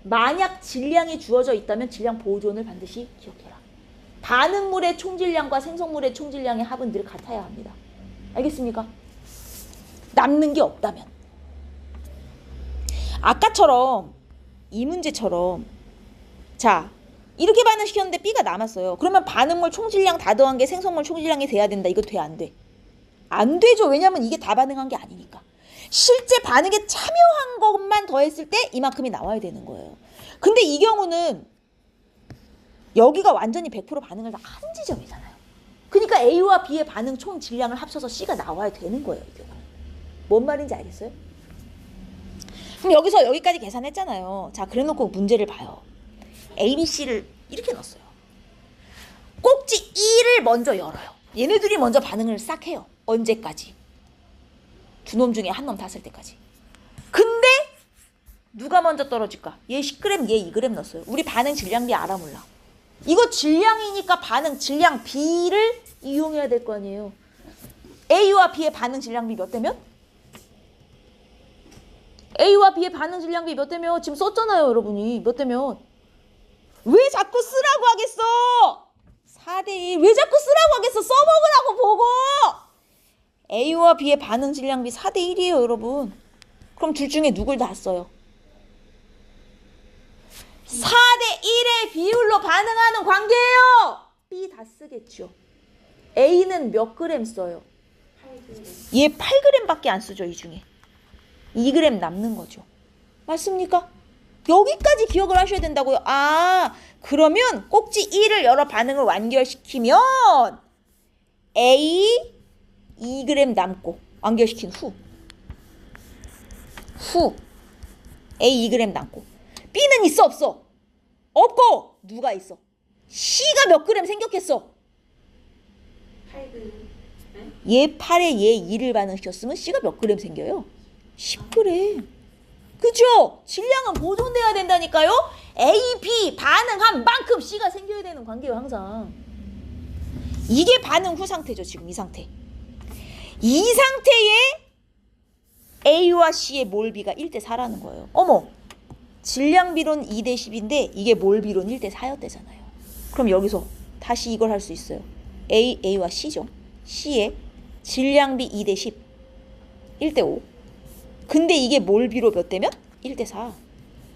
만약 질량이 주어져 있다면 질량 보존을 반드시 기억해라. 반응물의 총질량과 생성물의 총질량의 합은 늘 같아야 합니다. 알겠습니까? 남는 게 없다면. 아까처럼 이 문제처럼 자 이렇게 반응시켰는데 B가 남았어요. 그러면 반응물 총질량 다 더한 게 생성물 총질량이 돼야 된다. 이거 돼 안 돼? 안 되죠. 왜냐면 이게 다 반응한 게 아니니까. 실제 반응에 참여한 것만 더했을 때 이만큼이 나와야 되는 거예요. 근데 이 경우는 여기가 완전히 100% 반응을 다 한 지점이잖아요. 그러니까 A와 B의 반응 총 질량을 합쳐서 C가 나와야 되는 거예요. 이 경우는. 뭔 말인지 알겠어요? 그럼 여기서 여기까지 계산했잖아요. 자, 그래놓고 문제를 봐요. A, B, C를 이렇게 넣었어요. 꼭지 2를 먼저 열어요. 얘네들이 먼저 반응을 싹 해요. 언제까지? 두 놈 중에 한 놈 탔을 때까지. 근데 누가 먼저 떨어질까? 얘 10g, 얘 2g 넣었어요. 우리 반응 질량비 알아 몰라? 이거 질량이니까 반응 질량 B를 이용해야 될 거 아니에요. A와 B의 반응 질량비 몇 대면? A와 B의 반응 질량비 몇 대면? 지금 썼잖아요, 여러분이. 몇 대면? 왜 자꾸 쓰라고 하겠어? 4대1. 왜 자꾸 쓰라고 하겠어? 써먹으라고 보고! A와 B의 반응 질량비 4대1이에요, 여러분. 그럼 둘 중에 누굴 다 써요? 4대1의 비율로 반응하는 관계예요. B 다 쓰겠죠. A는 몇 그램 써요? 8g. 얘 8g밖에 안 쓰죠, 이 중에. 2g 남는 거죠. 맞습니까? 여기까지 기억을 하셔야 된다고요. 아, 그러면 꼭지 1을 열어 반응을 완결시키면 A 2g 남고 완결시킨 후 A 2g 남고 B는 있어 없어? 없고 누가 있어? C가 몇 그램 생겼겠어? 8g. 네? 얘 8에 얘 2를 반응시켰으면 C가 몇 그램 생겨요? 10g. 그죠? 질량은 보존돼야 된다니까요. A, B 반응한 만큼 C가 생겨야 되는 관계예요, 항상. 이게 반응 후 상태죠, 지금 이 상태. 이 상태에 A와 C의 몰비가 1대4라는 거예요. 어머, 질량비론 2대10인데 이게 몰비론 1대4였대잖아요. 그럼 여기서 다시 이걸 할 수 있어요. A와 C죠. C의 질량비 2대10, 1대5. 근데 이게 몰비로 몇 대면? 1대4.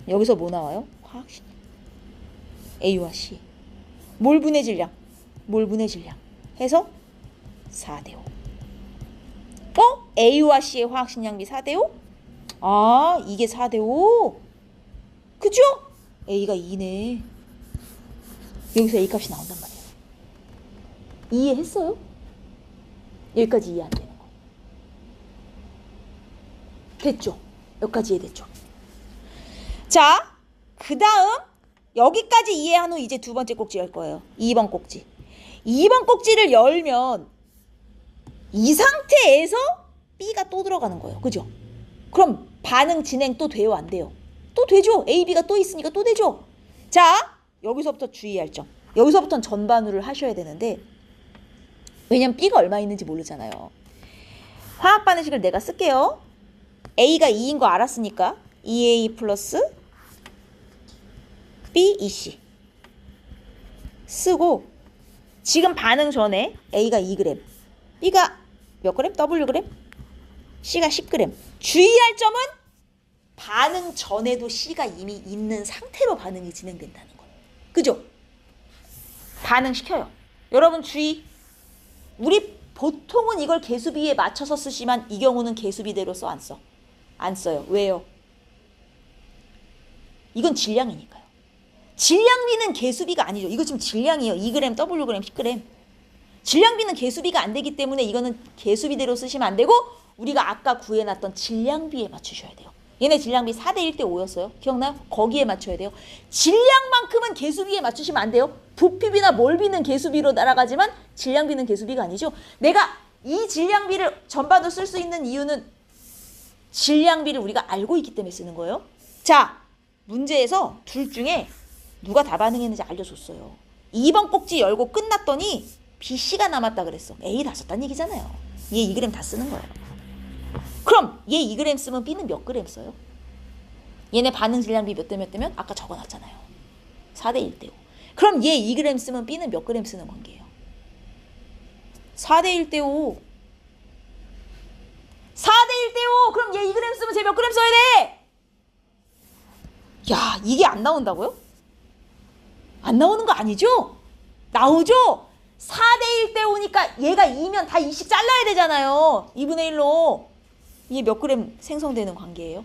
여기서 뭐 나와요? 화학식. A와 C. 몰분의 질량. 몰분의 질량. 해서 4대5. A와 C의 화학식량비 4대5? 아, 이게 4대5. 그죠? A가 2네. 여기서 A 값이 나온단 말이에요. 이해했어요? 여기까지 이해 안 되는 거. 됐죠? 여기까지 이해됐죠? 자, 그 다음 여기까지 이해한 후 이제 두 번째 꼭지 열 거예요. 2번 꼭지. 2번 꼭지를 열면 이 상태에서 B가 또 들어가는 거예요. 그죠? 그럼 반응 진행 또 돼요? 안 돼요? 또 되죠? A, B가 또 있으니까 또 되죠? 자, 여기서부터 주의할 점. 여기서부터는 전반후를 하셔야 되는데 왜냐면 B가 얼마 있는지 모르잖아요. 화학 반응식을 내가 쓸게요. A가 2인 거 알았으니까 2A 플러스 B, EC 쓰고 지금 반응 전에 A가 2g, B가 몇 그램? Wg? C가 10g. 주의할 점은 반응 전에도 C가 이미 있는 상태로 반응이 진행된다는 거예요. 그죠? 반응시켜요. 여러분 주의. 우리 보통은 이걸 개수비에 맞춰서 쓰지만 이 경우는 개수비대로 써? 안 써? 안 써요. 왜요? 이건 질량이니까요. 질량비는 개수비가 아니죠. 이거 지금 질량이에요. 2g, Wg, 10g. 질량비는 개수비가 안 되기 때문에 이거는 개수비대로 쓰시면 안 되고 우리가 아까 구해놨던 질량비에 맞추셔야 돼요. 얘네 질량비 4대1 대 5였어요. 기억나요? 거기에 맞춰야 돼요. 질량만큼은 개수비에 맞추시면 안 돼요. 부피비나 몰비는 개수비로 날아가지만 질량비는 개수비가 아니죠. 내가 이 질량비를 전반으로 쓸 수 있는 이유는 질량비를 우리가 알고 있기 때문에 쓰는 거예요. 자, 문제에서 둘 중에 누가 다 반응했는지 알려줬어요. 2번 꼭지 열고 끝났더니 B, C가 남았다 그랬어. A 다 썼다는 얘기잖아요. 얘 2g 다 쓰는 거예요. 그럼 얘 2g 쓰면 B는 몇 g 써요? 얘네 반응 질량비 몇 대 몇 대면? 아까 적어놨잖아요. 4대1 대 5. 그럼 얘 2g 쓰면 B는 몇 g 쓰는 관계예요? 4대1 대 5. 4대1 대 5. 그럼 얘 2g 쓰면 쟤 몇 g 써야 돼? 야, 이게 안 나온다고요? 안 나오는 거 아니죠? 나오죠? 4대1 대 5니까 얘가 2면 다 2씩 잘라야 되잖아요. 2분의 1로. 이게 몇 그램 생성되는 관계예요?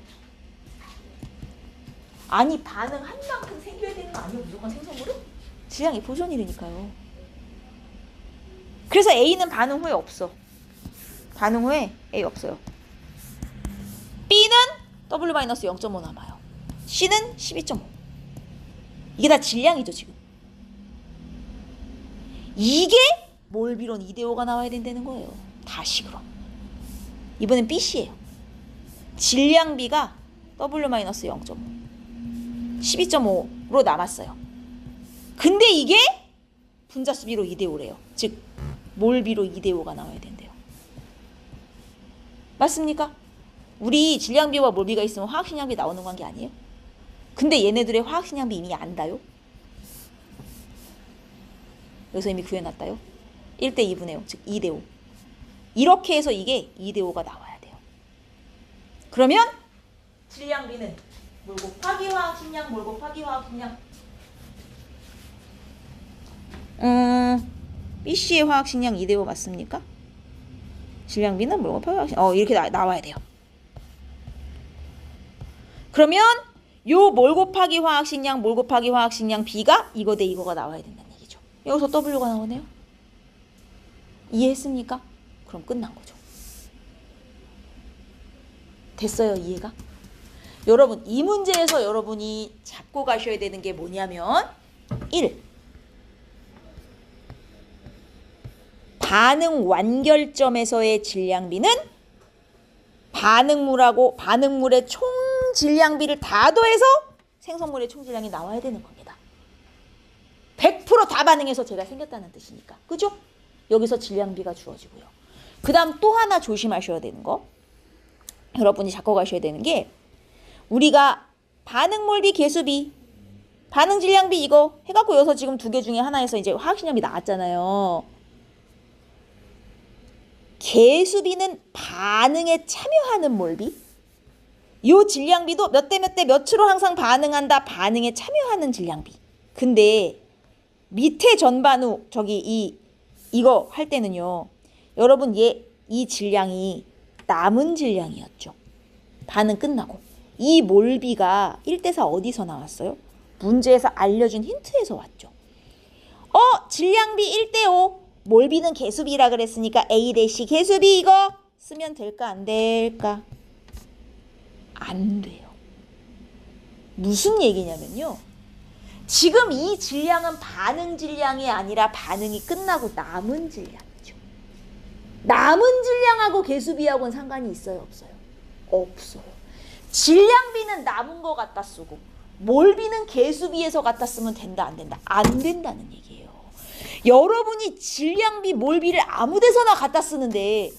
아니, 반응한 만큼 생겨야 되는 거 아니에요? 무조건 생성물은? 질량이 보존이니까요. 그래서 A는 반응 후에 없어. 반응 후에 A 없어요. B는 W-0.5 남아요. C는 12.5. 이게 다 질량이죠, 지금. 이게 몰비론 2대 5가 나와야 된다는 거예요. 다시 그럼. 이번엔 BC예요. 질량비가 W-0.5. 12.5로 남았어요. 근데 이게 분자수비로 2대5래요. 즉 몰비로 2대5가 나와야 된대요. 맞습니까? 우리 질량비와 몰비가 있으면 화학식량비 나오는 관계 아니에요? 근데 얘네들의 화학식량비 이미 안다요? 여기서 이미 구해놨다요? 1대 2분의 0, 즉 2대 5. 이렇게 해서 이게 2대 5가 나와야 돼요. 그러면 질량비는 몰 곱하기 화학식량, 몰 곱하기 화학식량. BC의 화학식량 2대 5 맞습니까? 질량비는 몰 곱하기 화학식량. 이렇게 나와야 돼요. 그러면 요 몰 곱하기 화학식량, 몰 곱하기 화학식량 B가 이거 대 이거가 나와야 된다는 얘기죠. 여기서 W가 나오네요. 이해했습니까? 그럼 끝난 거죠. 됐어요, 이해가? 여러분, 이 문제에서 여러분이 잡고 가셔야 되는 게 뭐냐면 1. 반응 완결점에서의 질량비는 반응물의 총 질량비를 다 더해서 생성물의 총 질량이 나와야 되는 겁니다. 100% 다 반응해서 제가 생겼다는 뜻이니까. 그죠? 여기서 질량비가 주어지고요. 그 다음 또 하나 조심하셔야 되는 거. 여러분이 잡고 가셔야 되는 게 우리가 반응몰비, 개수비, 반응질량비 이거 해갖고 여기서 지금 두 개 중에 하나에서 이제 화학식량비 나왔잖아요. 개수비는 반응에 참여하는 몰비. 요 질량비도 몇 대 몇 대 몇으로 항상 반응한다. 반응에 참여하는 질량비. 근데 밑에 전반후 이거 할 때는요. 여러분 이 질량이 남은 질량이었죠. 반응 끝나고. 이 몰비가 1대4 어디서 나왔어요? 문제에서 알려준 힌트에서 왔죠. 질량비 1대5. 몰비는 개수비라 그랬으니까 A 대시 개수비 이거 쓰면 될까 안 될까? 안 돼요. 무슨 얘기냐면요. 지금 이 질량은 반응 질량이 아니라 반응이 끝나고 남은 질량이죠. 남은 질량하고 개수비하고는 상관이 있어요, 없어요? 없어요. 질량비는 남은 거 갖다 쓰고 몰비는 개수비에서 갖다 쓰면 된다, 안 된다? 안 된다는 얘기예요. 여러분이 질량비, 몰비를 아무 데서나 갖다 쓰는데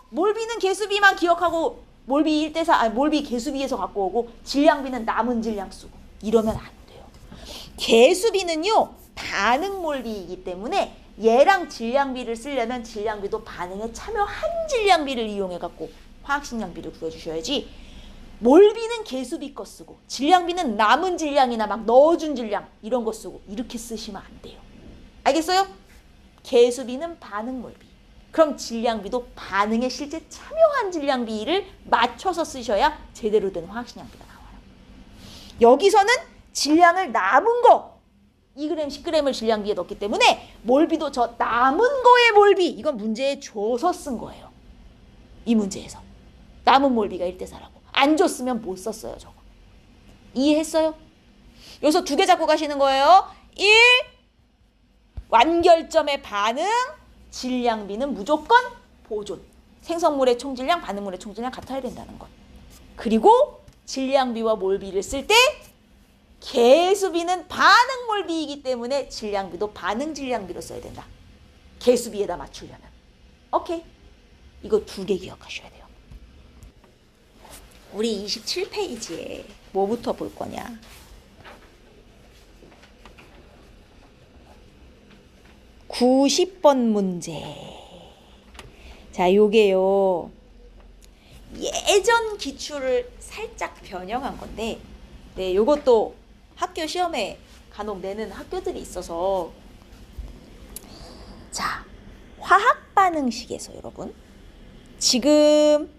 몰비는 개수비만 기억하고 몰비 1대4, 몰비 개수비에서 갖고 오고 질량비는 남은 질량 쓰고 이러면 안 돼요. 개수비는요 반응 몰비이기 때문에 얘랑 질량비를 쓰려면 질량비도 반응에 참여한 질량비를 이용해 갖고 화학식량비를 구해주셔야지. 몰비는 개수비 거 쓰고 질량비는 남은 질량이나 막 넣어준 질량 이런 거 쓰고 이렇게 쓰시면 안 돼요. 알겠어요? 개수비는 반응 몰비. 그럼 질량비도 반응에 실제 참여한 질량비를 맞춰서 쓰셔야 제대로 된 화학식량비가 나와요. 여기서는 질량을 남은 거 2g, 10g을 질량비에 넣기 때문에 몰비도 저 남은 거의 몰비 이건 문제에 줘서 쓴 거예요. 이 문제에서 남은 몰비가 1대4라고. 안 줬으면 못 썼어요, 저거. 이해했어요? 여기서 두 개 잡고 가시는 거예요. 1. 완결점의 반응, 질량비는 무조건 보존. 생성물의 총질량, 반응물의 총질량 같아야 된다는 것. 그리고 질량비와 몰비를 쓸 때 개수비는 반응 몰비이기 때문에 질량비도 반응 질량비로 써야 된다. 개수비에다 맞추려면. 오케이. 이거 두 개 기억하셔야 돼요. 우리 27페이지에 뭐부터 볼 거냐? (90번) 문제. 자, 요게요. 예전 기출을 살짝 변형한 건데, 네, 요것도 학교 시험에 간혹 내는 학교들이 있어서. 자, 화학 반응식에서 여러분, 지금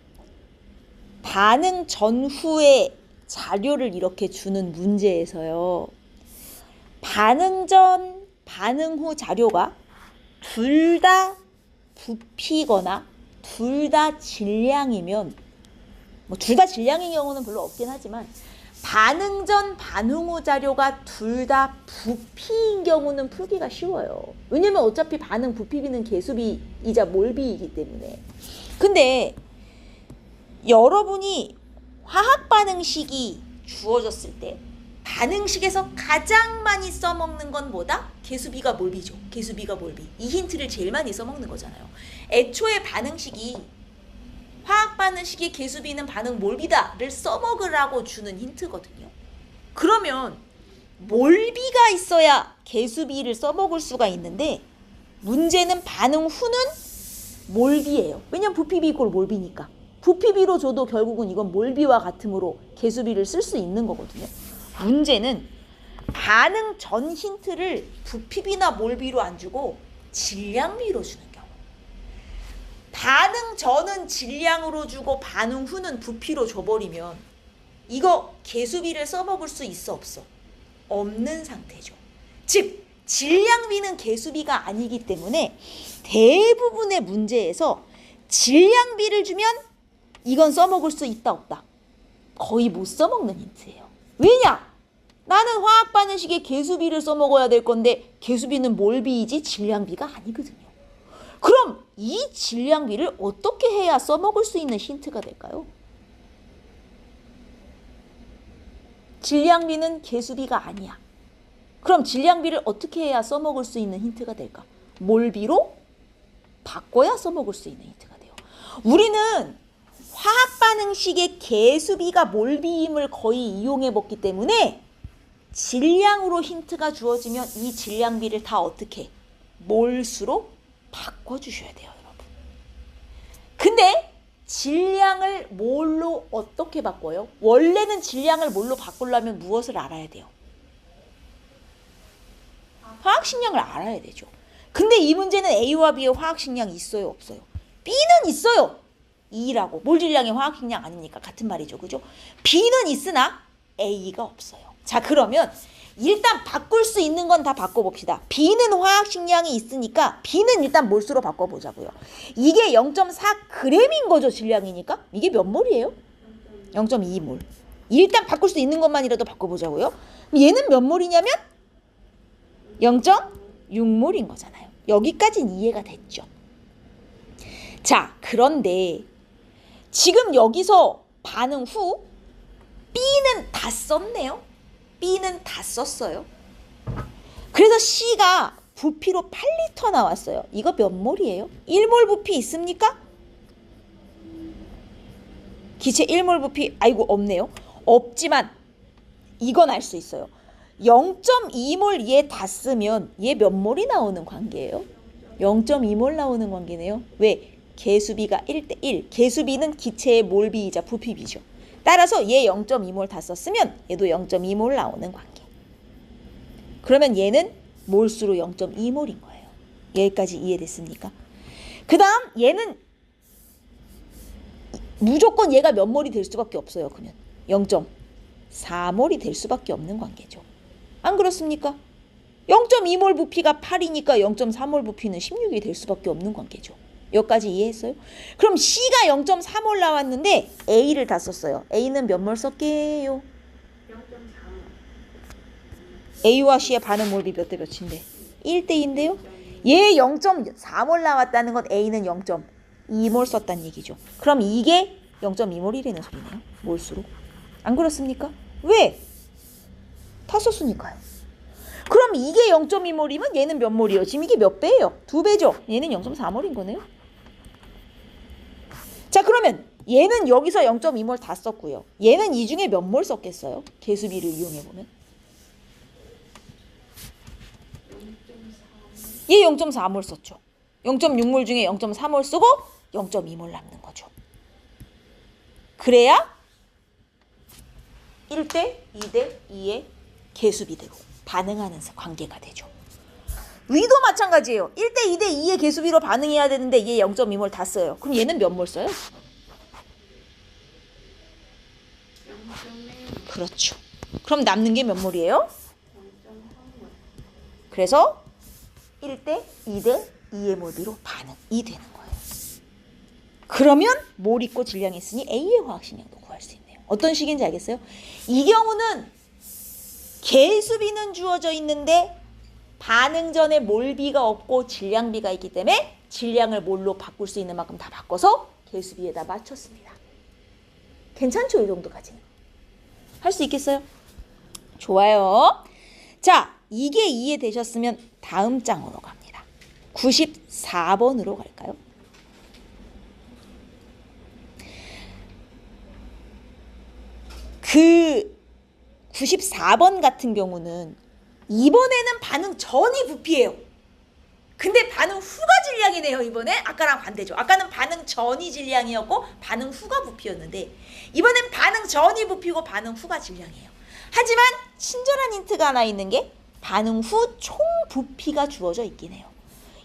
반응 전후의 자료를 이렇게 주는 문제에서요. 반응 전, 반응 후 자료가 둘 다 부피거나 둘 다 질량이면, 뭐 둘 다 질량인 경우는 별로 없긴 하지만 반응 전, 반응 후 자료가 둘 다 부피인 경우는 풀기가 쉬워요. 왜냐면 어차피 반응 부피비는 개수비이자 몰비이기 때문에. 근데 여러분이 화학 반응식이 주어졌을 때 반응식에서 가장 많이 써먹는 건 뭐다? 개수비가 몰비죠. 개수비가 몰비. 이 힌트를 제일 많이 써먹는 거잖아요. 애초에 반응식이 화학 반응식의 개수비는 반응 몰비다를 써먹으라고 주는 힌트거든요. 그러면 몰비가 있어야 개수비를 써먹을 수가 있는데 문제는 반응 후는 몰비예요. 왜냐면 부피비 이꼴 몰비니까. 부피비로 줘도 결국은 이건 몰비와 같으므로 개수비를 쓸 수 있는 거거든요. 문제는 반응 전 힌트를 부피비나 몰비로 안 주고 질량비로 주는 경우. 반응 전은 질량으로 주고 반응 후는 부피로 줘버리면 이거 개수비를 써먹을 수 있어 없어? 없는 상태죠. 즉 질량비는 개수비가 아니기 때문에 대부분의 문제에서 질량비를 주면 이건 써먹을 수 있다 없다? 거의 못 써먹는 힌트예요. 왜냐? 나는 화학 반응식에 개수비를 써먹어야 될 건데 개수비는 몰비이지 질량비가 아니거든요. 그럼 이 질량비를 어떻게 해야 써먹을 수 있는 힌트가 될까요? 질량비는 개수비가 아니야. 그럼 질량비를 어떻게 해야 써먹을 수 있는 힌트가 될까? 몰비로 바꿔야 써먹을 수 있는 힌트가 돼요. 우리는 화학 반응식의 개수비가 몰비임을 거의 이용해봤기 때문에 질량으로 힌트가 주어지면 이 질량비를 다 어떻게? 몰수로 바꿔주셔야 돼요, 여러분. 근데 질량을 몰로 어떻게 바꿔요? 원래는 질량을 몰로 바꾸려면 무엇을 알아야 돼요? 화학식량을 알아야 되죠. 근데 이 문제는 A와 B의 화학식량이 있어요, 없어요? B는 있어요. E라고. 몰질량의 화학식량 아니니까 같은 말이죠, 그죠? B는 있으나 A가 없어요. 자, 그러면 일단 바꿀 수 있는 건 다 바꿔봅시다. B는 화학식량이 있으니까 B는 일단 몰수로 바꿔보자고요. 이게 0.4g인 거죠, 질량이니까. 이게 몇 몰이에요? 0.2몰. 일단 바꿀 수 있는 것만이라도 바꿔보자고요. 얘는 몇 몰이냐면 0.6몰인 거잖아요. 여기까지는 이해가 됐죠. 자, 그런데 지금 여기서 반응 후 B는 다 썼네요. B는 다 썼어요. 그래서 C가 부피로 8리터 나왔어요. 이거 몇 몰이에요? 1몰 부피 있습니까? 기체 1몰 부피 아이고 없네요. 없지만 이건 알 수 있어요. 0.2몰 얘 다 쓰면 얘 몇 몰이 나오는 관계예요? 0.2몰 나오는 관계네요. 왜? 개수비가 1대1. 개수비는 기체의 몰비이자 부피비죠. 따라서 얘 0.2몰 다 썼으면 얘도 0.2몰 나오는 관계. 그러면 얘는 몰수로 0.2몰인 거예요. 여기까지 이해됐습니까? 그 다음 얘는 무조건 얘가 몇 몰이 될 수밖에 없어요. 그러면 0.4몰이 될 수밖에 없는 관계죠. 안 그렇습니까? 0.2몰 부피가 8이니까 0.4몰 부피는 16이 될 수밖에 없는 관계죠. 여기까지 이해했어요? 그럼 C가 0.3몰 나왔는데 A를 다 썼어요. A는 몇 몰 썼게요? 0.4몰. A와 C의 반응 몰비 몇 대 몇인데? 1대2인데요? 얘 0.4몰 나왔다는 건 A는 0.2몰 썼다는 얘기죠. 그럼 이게 0.2몰이라는 소리네요. 몰수로. 안 그렇습니까? 왜? 다 썼으니까요. 그럼 이게 0.2몰이면 얘는 몇 몰이에요? 지금 이게 몇 배예요? 2배죠? 얘는 0.4몰인 거네요. 자, 그러면 얘는 여기서 0.2몰 다 썼고요. 얘는 이 중에 몇 몰 썼겠어요? 개수비를 이용해보면. 얘 0.4몰 썼죠. 0.6몰 중에 0.3몰 쓰고 0.2몰 남는 거죠. 그래야 1대 2대 2의 개수비대로 반응하는 관계가 되죠. 위도 마찬가지예요. 1대 2대 2의 개수비로 반응해야 되는데 얘 0.2몰 다 써요. 그럼 얘는 몇 몰 써요? 0.1. 그렇죠. 그럼 남는 게 몇 몰이에요? 0.3몰. 그래서 1대 2대 2의 몰비로 반응이 되는 거예요. 그러면 몰 있고 질량이 있으니 A의 화학식량도 구할 수 있네요. 어떤 식인지 알겠어요? 이 경우는 개수비는 주어져 있는데 반응 전에 몰비가 없고 질량비가 있기 때문에 질량을 몰로 바꿀 수 있는 만큼 다 바꿔서 개수비에다 맞췄습니다. 괜찮죠? 이 정도까지는. 할 수 있겠어요? 좋아요. 자, 이게 이해되셨으면 다음 장으로 갑니다. 94번으로 갈까요? 그 94번 같은 경우는 이번에는 반응 전이 부피예요. 근데 반응 후가 질량이네요. 이번에 아까랑 반대죠. 아까는 반응 전이 질량이었고 반응 후가 부피였는데 이번엔 반응 전이 부피고 반응 후가 질량이에요. 하지만 친절한 힌트가 하나 있는 게 반응 후 총 부피가 주어져 있긴 해요.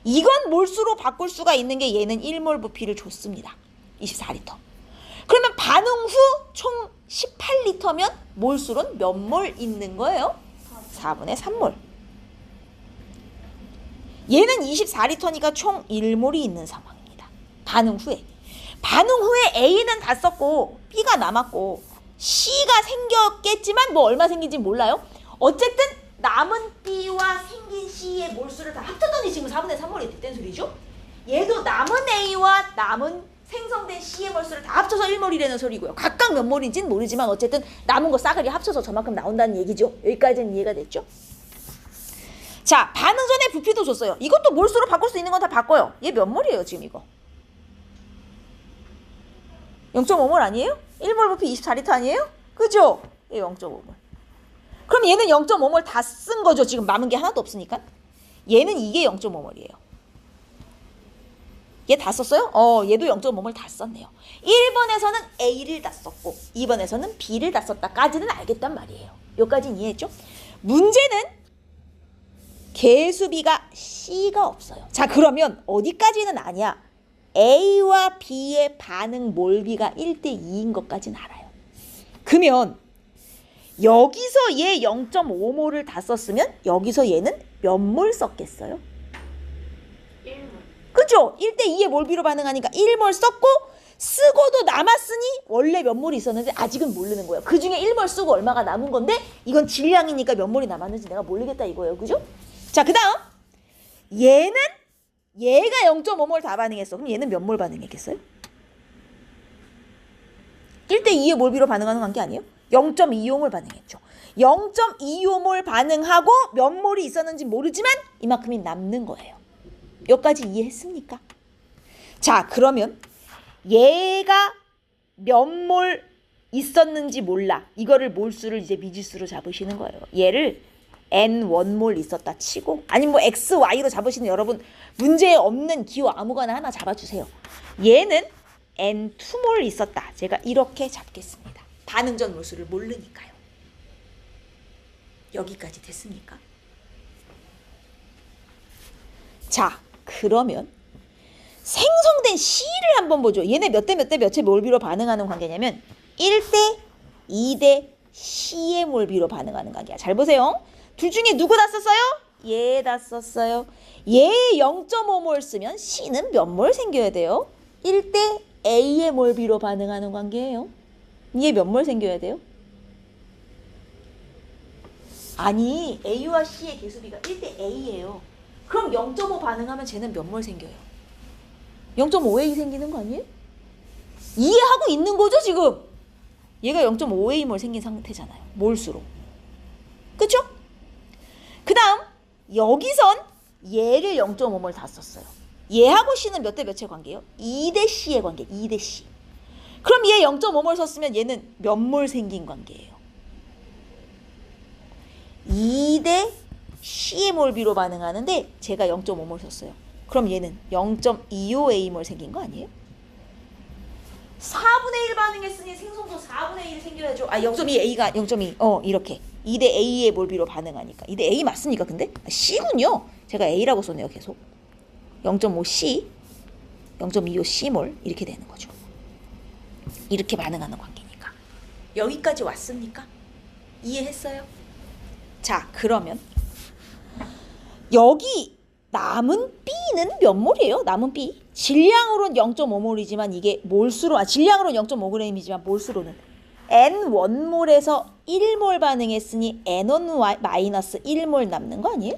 이건 몰수로 바꿀 수가 있는 게 얘는 1몰 부피를 줬습니다. 24리터. 그러면 반응 후 총 18리터면 몰수로는 몇 몰 있는 거예요? 4분의 3몰. 얘는 24리터니까 총 1몰이 있는 상황입니다. 반응 후에. 반응 후에 A는 다 썼고 B가 남았고 C가 생겼겠지만 뭐 얼마 생긴지 몰라요. 어쨌든 남은 B와 생긴 C의 몰수를 다 합쳤더니 지금 4분의 3몰이 됐다는 소리죠. 얘도 남은 A와 남은 생성된 C의 몰수를 다 합쳐서 1몰이라는 소리고요. 각각 몇 몰인지는 모르지만 어쨌든 남은 거 싸그리 합쳐서 저만큼 나온다는 얘기죠. 여기까지는 이해가 됐죠? 자, 반응 전에 부피도 줬어요. 이것도 몰수로 바꿀 수 있는 건 다 바꿔요. 얘 몇 몰이에요 지금 이거? 0.5몰 아니에요? 1몰 부피 24리터 아니에요? 그죠? 얘 0.5몰. 그럼 얘는 0.5몰 다 쓴 거죠. 지금 남은 게 하나도 없으니까. 얘는 이게 0.5몰이에요. 얘 다 썼어요? 얘도 0.5몰 다 썼네요. 1번에서는 A를 다 썼고 2번에서는 B를 다 썼다까지는 알겠단 말이에요. 여기까지는 이해했죠? 문제는 개수비가 C가 없어요. 자, 그러면 어디까지는 아냐? A와 B의 반응 몰비가 1대2인 것까지는 알아요. 그러면 여기서 얘 0.5몰을 다 썼으면 여기서 얘는 몇 몰 썼겠어요? 1몰. 그죠? 1대2의 몰비로 반응하니까 1몰 썼고 쓰고도 남았으니 원래 몇 몰이 있었는데 아직은 모르는 거예요. 그 중에 1몰 쓰고 얼마가 남은 건데 이건 질량이니까 몇 몰이 남았는지 내가 모르겠다 이거예요. 그죠? 자, 그 다음 얘가 0.5몰 다 반응했어. 그럼 얘는 몇 몰 반응했겠어요? 1대2의 몰비로 반응하는 관계 아니에요? 0.25몰 반응했죠. 0.25몰 반응하고 몇 몰이 있었는지 모르지만 이만큼이 남는 거예요. 여기까지 이해했습니까? 자, 그러면 얘가 몇 몰 있었는지 몰라. 이거를 몰수를 이제 미지수로 잡으시는 거예요. 얘를 N1몰 있었다 치고 아니면 뭐 X, Y로 잡으시는 여러분 문제에 없는 기호 아무거나 하나 잡아주세요. 얘는 N2몰 있었다. 제가 이렇게 잡겠습니다. 반응 전 몰수를 모르니까요. 여기까지 됐습니까? 자, 그러면 생성된 C를 한번 보죠. 얘네 몇 대 몇 대 몇의 몰비로 반응하는 관계냐면 1대 2대 C의 몰비로 반응하는 관계야. 잘 보세요. 둘 중에 누구 다 썼어요? 얘 다 썼어요. 얘 0.5몰 쓰면 C는 몇 몰 생겨야 돼요? 1대 A의 몰비로 반응하는 관계예요. 얘 몇 몰 생겨야 돼요? 아니, A와 C의 개수비가 1대 A예요. 그럼 0.5 반응하면 쟤는 몇 몰 생겨요? 0.5A 생기는 거 아니에요? 이해하고 있는 거죠 지금? 얘가 0.5A 몰 생긴 상태잖아요. 몰수로. 그쵸? 그 다음 여기선 얘를 0.5몰 다 썼어요. 얘하고 C는 몇 대 몇의 관계예요? 2대 C의 관계. 2대 C. 그럼 얘 0.5몰 썼으면 얘는 몇 몰 생긴 관계예요? 2대 C의 몰비로 반응하는데 제가 0.5몰 썼어요. 그럼 얘는 0.25A몰 생긴 거 아니에요? 4분의 1 반응했으니 생성도 4분의 1 생겨야죠. 0.2A가 0.2 이렇게 2대 A의 몰비로 반응하니까 2대 A 맞습니까? 근데 C군요. 제가 A라고 썼네요. 계속 0.5C 0.25C몰 이렇게 되는 거죠. 이렇게 반응하는 관계니까. 여기까지 왔습니까? 이해했어요? 자, 그러면 여기 남은 B는 몇 몰이에요? 남은 B 질량으로는 0.5몰이지만 이게 몰수로 질량으로는 0.5g이지만 몰수로는 N1몰에서 1몰 반응했으니 N1-1몰 남는 거 아니에요?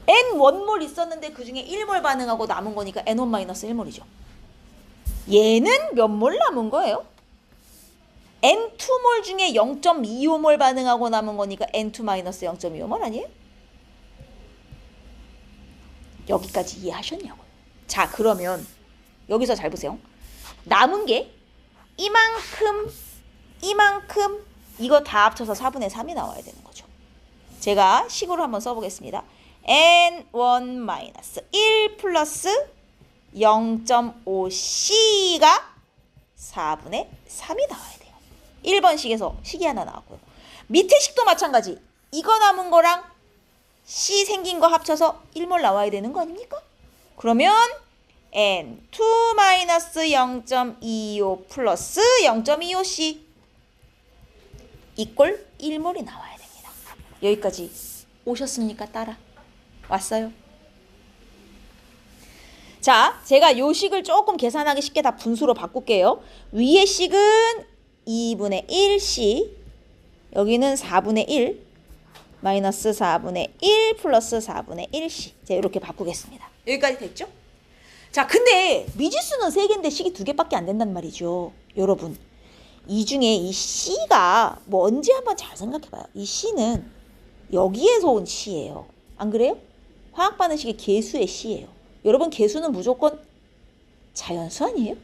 N1몰 있었는데 그 중에 1몰 반응하고 남은 거니까 N1-1몰이죠. 얘는 몇 몰 남은 거예요? N2몰 중에 0.25몰 반응하고 남은 거니까 N2-0.25몰 아니에요? 여기까지 이해하셨냐고요. 자, 그러면 여기서 잘 보세요. 남은 게 이만큼 이거 다 합쳐서 4분의 3이 나와야 되는 거죠. 제가 식으로 한번 써보겠습니다. N1-1 플러스 0.5C가 4분의 3이 나와야 돼요. 1번 식에서 식이 하나 나왔고요. 밑에 식도 마찬가지. 이거 남은 거랑 C 생긴 거 합쳐서 1몰 나와야 되는 거 아닙니까? 그러면 N2-0.25 플러스 0.25C 이꼴 1몰이 나와야 됩니다. 여기까지 오셨습니까? 따라 왔어요? 자, 제가 요 식을 조금 계산하기 쉽게 다 분수로 바꿀게요. 위의 식은 2분의 1C, 여기는 4분의 1, 마이너스 4분의 1 플러스 4분의 1C. 제가 이렇게 바꾸겠습니다. 여기까지 됐죠? 자, 근데 미지수는 3개인데 식이 2개밖에 안 된단 말이죠. 여러분, 이 중에 이 C가 뭔지 한번 잘 생각해봐요. 이 C는 여기에서 온 C예요. 안 그래요? 화학 반응식의 개수의 C예요. 여러분, 개수는 무조건 자연수 아니에요?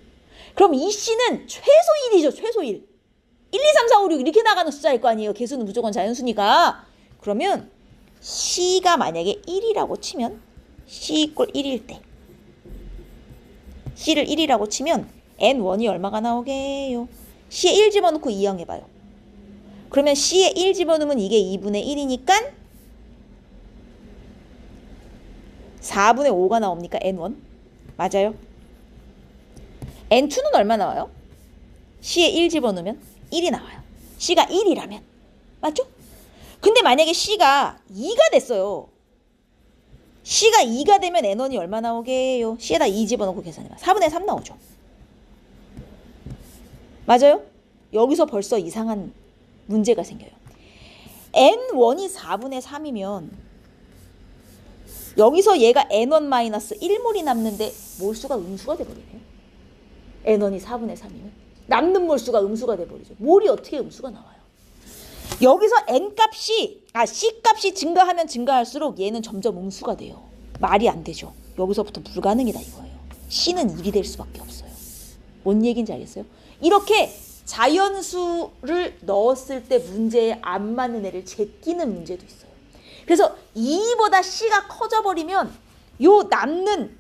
그럼 이 C는 최소 1이죠. 최소 1. 1, 2, 3, 4, 5, 6 이렇게 나가는 숫자일 거 아니에요. 개수는 무조건 자연수니까. 그러면 C가 만약에 1이라고 치면 C 이꼴 1일 때 C를 1이라고 치면 N1이 얼마가 나오게요? C에 1 집어넣고 이항해봐요. 그러면 C에 1 집어넣으면 이게 2분의 1이니까 4분의 5가 나옵니까? N1? 맞아요? N2는 얼마 나와요? C에 1 집어넣으면 1이 나와요. C가 1이라면. 맞죠? 근데 만약에 C가 2가 됐어요. C가 2가 되면 N1이 얼마 나오게요? C에다 2 집어넣고 계산해봐. 4분의 3 나오죠. 맞아요? 여기서 벌써 이상한 문제가 생겨요. N1이 4분의 3이면 여기서 얘가 N1-1몰이 남는데 몰수가 음수가 돼버리네요. N1이 4분의 3이면 남는 몰수가 음수가 돼버리죠. 몰이 어떻게 음수가 나와요? 여기서 C 값이 증가하면 증가할수록 얘는 점점 음수가 돼요. 말이 안 되죠. 여기서부터 불가능이다 이거예요. C는 1이 될 수밖에 없어요. 뭔 얘기인지 알겠어요? 이렇게 자연수를 넣었을 때 문제에 안 맞는 애를 제끼는 문제도 있어요. 그래서 2보다 C가 커져버리면 요 남는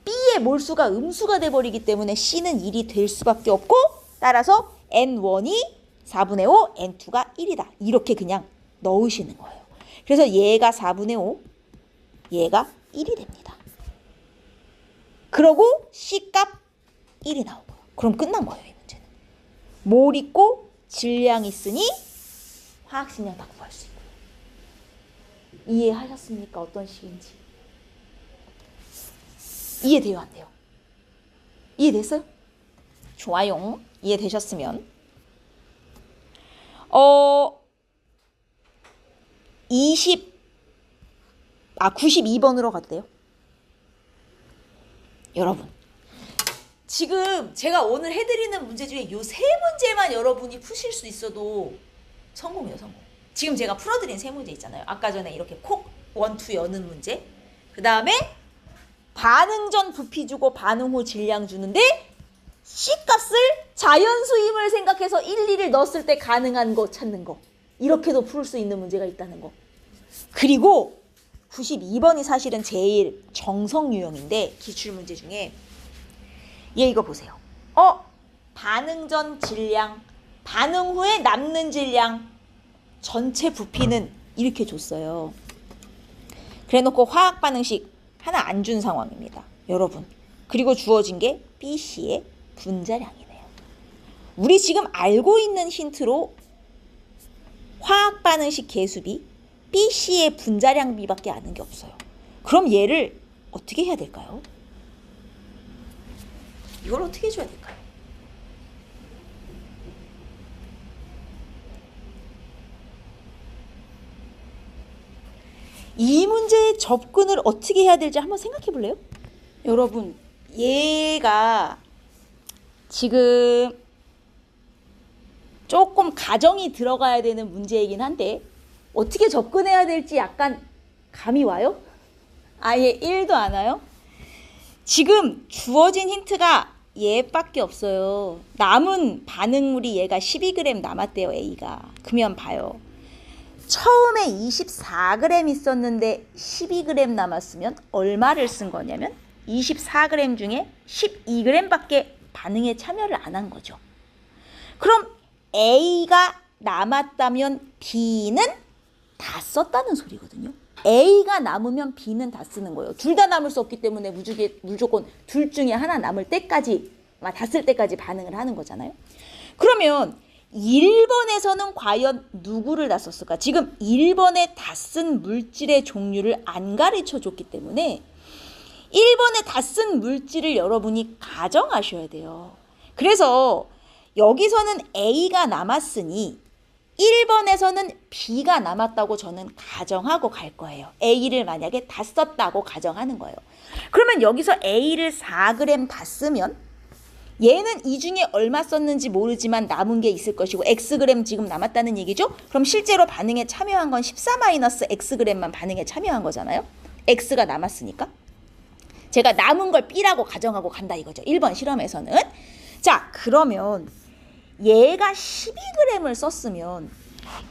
B의 몰수가 음수가 돼버리기 때문에 C는 1이 될 수밖에 없고, 따라서 N1이 4분의 5, N2가 1이다. 이렇게 그냥 넣으시는 거예요. 그래서 얘가 4분의 5, 얘가 1이 됩니다. 그러고 C값 1이 나오고요. 그럼 끝난 거예요, 이 문제는. 몰 있고 질량 있으니 화학식량 다 구할 수 있고요. 이해하셨습니까? 어떤 식인지. 이해돼요, 안 돼요? 이해됐어요? 좋아요. 이해되셨으면 92번으로 가도 돼요? 여러분, 지금 제가 오늘 해드리는 문제 중에 요 3문제만 여러분이 푸실 수 있어도 성공이에요, 성공. 지금 제가 풀어드린 3문제 있잖아요. 아까 전에 이렇게 콕 1, 2 여는 문제. 그 다음에 반응 전 부피 주고 반응 후 질량 주는데 C값을 자연수임을 생각해서 1, 2를 넣었을 때 가능한 거 찾는 거. 이렇게도 풀 수 있는 문제가 있다는 거. 그리고 92번이 사실은 제일 정석 유형인데, 기출문제 중에 얘 이거 보세요. 반응 전 질량, 반응 후에 남는 질량, 전체 부피는 이렇게 줬어요. 그래놓고 화학 반응식 하나 안 준 상황입니다, 여러분. 그리고 주어진 게 BC의 분자량이네요. 우리 지금 알고 있는 힌트로 화학 반응식 개수비, BC의 분자량비밖에 아는 게 없어요. 그럼 얘를 어떻게 해야 될까요? 이걸 어떻게 해줘야 될까요? 이 문제의 접근을 어떻게 해야 될지 한번 생각해 볼래요? 여러분, 얘가 지금 조금 가정이 들어가야 되는 문제이긴 한데 어떻게 접근해야 될지 약간 감이 와요? 아예 1도 안 와요? 지금 주어진 힌트가 얘밖에 없어요. 남은 반응물이 얘가 12g 남았대요, A가. 그러면 봐요. 처음에 24g 있었는데 12g 남았으면 얼마를 쓴 거냐면 24g 중에 12g밖에 반응에 참여를 안 한 거죠. 그럼 A가 남았다면 B는 다 썼다는 소리거든요. A가 남으면 B는 다 쓰는 거예요. 둘 다 남을 수 없기 때문에 무조건 둘 중에 하나 남을 때까지, 다 쓸 때까지 반응을 하는 거잖아요. 그러면 1번에서는 과연 누구를 다 썼을까? 지금 1번에 다 쓴 물질의 종류를 안 가르쳐 줬기 때문에 1번에 다 쓴 물질을 여러분이 가정하셔야 돼요. 그래서 여기서는 A가 남았으니 1번에서는 B가 남았다고 저는 가정하고 갈 거예요. A를 만약에 다 썼다고 가정하는 거예요. 그러면 여기서 A를 4g 다 쓰면 얘는 이 중에 얼마 썼는지 모르지만 남은 게 있을 것이고 Xg 지금 남았다는 얘기죠? 그럼 실제로 반응에 참여한 건 14-Xg만 반응에 참여한 거잖아요. X가 남았으니까. 제가 남은 걸 B라고 가정하고 간다 이거죠. 1번 실험에서는. 자, 그러면 얘가 12g을 썼으면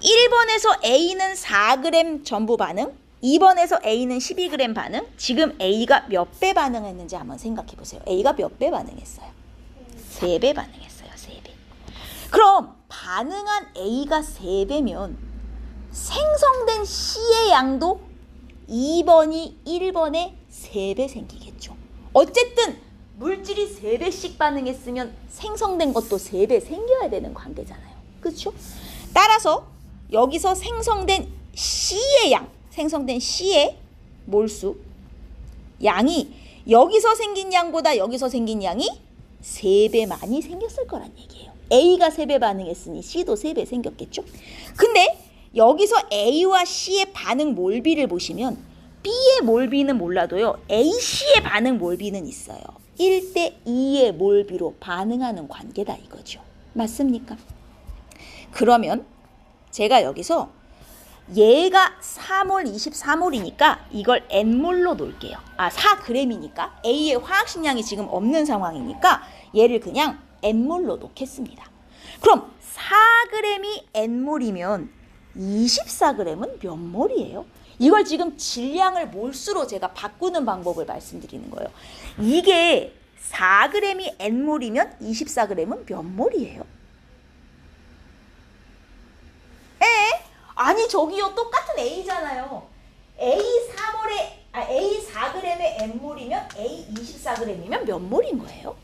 1번에서 A는 4g 전부 반응, 2번에서 A는 12g 반응, 지금 A가 몇 배 반응했는지 한번 생각해 보세요. A가 몇 배 반응했어요? 3배 반응했어요. 3배. 그럼 반응한 A가 3배면 생성된 C의 양도 2번이 1번에 3배 생기겠죠. 어쨌든 물질이 3배씩 반응했으면 생성된 것도 3배 생겨야 되는 관계잖아요. 그렇죠? 따라서 여기서 생성된 C의 양, 생성된 C의 몰수 양이 여기서 생긴 양보다 여기서 생긴 양이 3배 많이 생겼을 거란 얘기예요. A가 3배 반응했으니 C도 3배 생겼겠죠? 근데 여기서 A와 C의 반응 몰비를 보시면 B의 몰비는 몰라도요. AC의 반응 몰비는 있어요. 1:2의 몰비로 반응하는 관계다 이거죠. 맞습니까? 그러면 제가 여기서 얘가 4몰 24몰이니까 이걸 N몰로 놓을게요. 4g이니까 A의 화학식량이 지금 없는 상황이니까 얘를 그냥 N몰로 놓겠습니다. 그럼 4g이 N몰이면 24g은 몇 몰이에요? 이걸 지금 질량을 몰수로 제가 바꾸는 방법을 말씀드리는 거예요. 이게 4g이 N몰이면 24g은 몇 몰이에요? 아니 저기요 똑같은 A잖아요. A 4g의 N몰이면 A 24g이면 몇 몰인 거예요?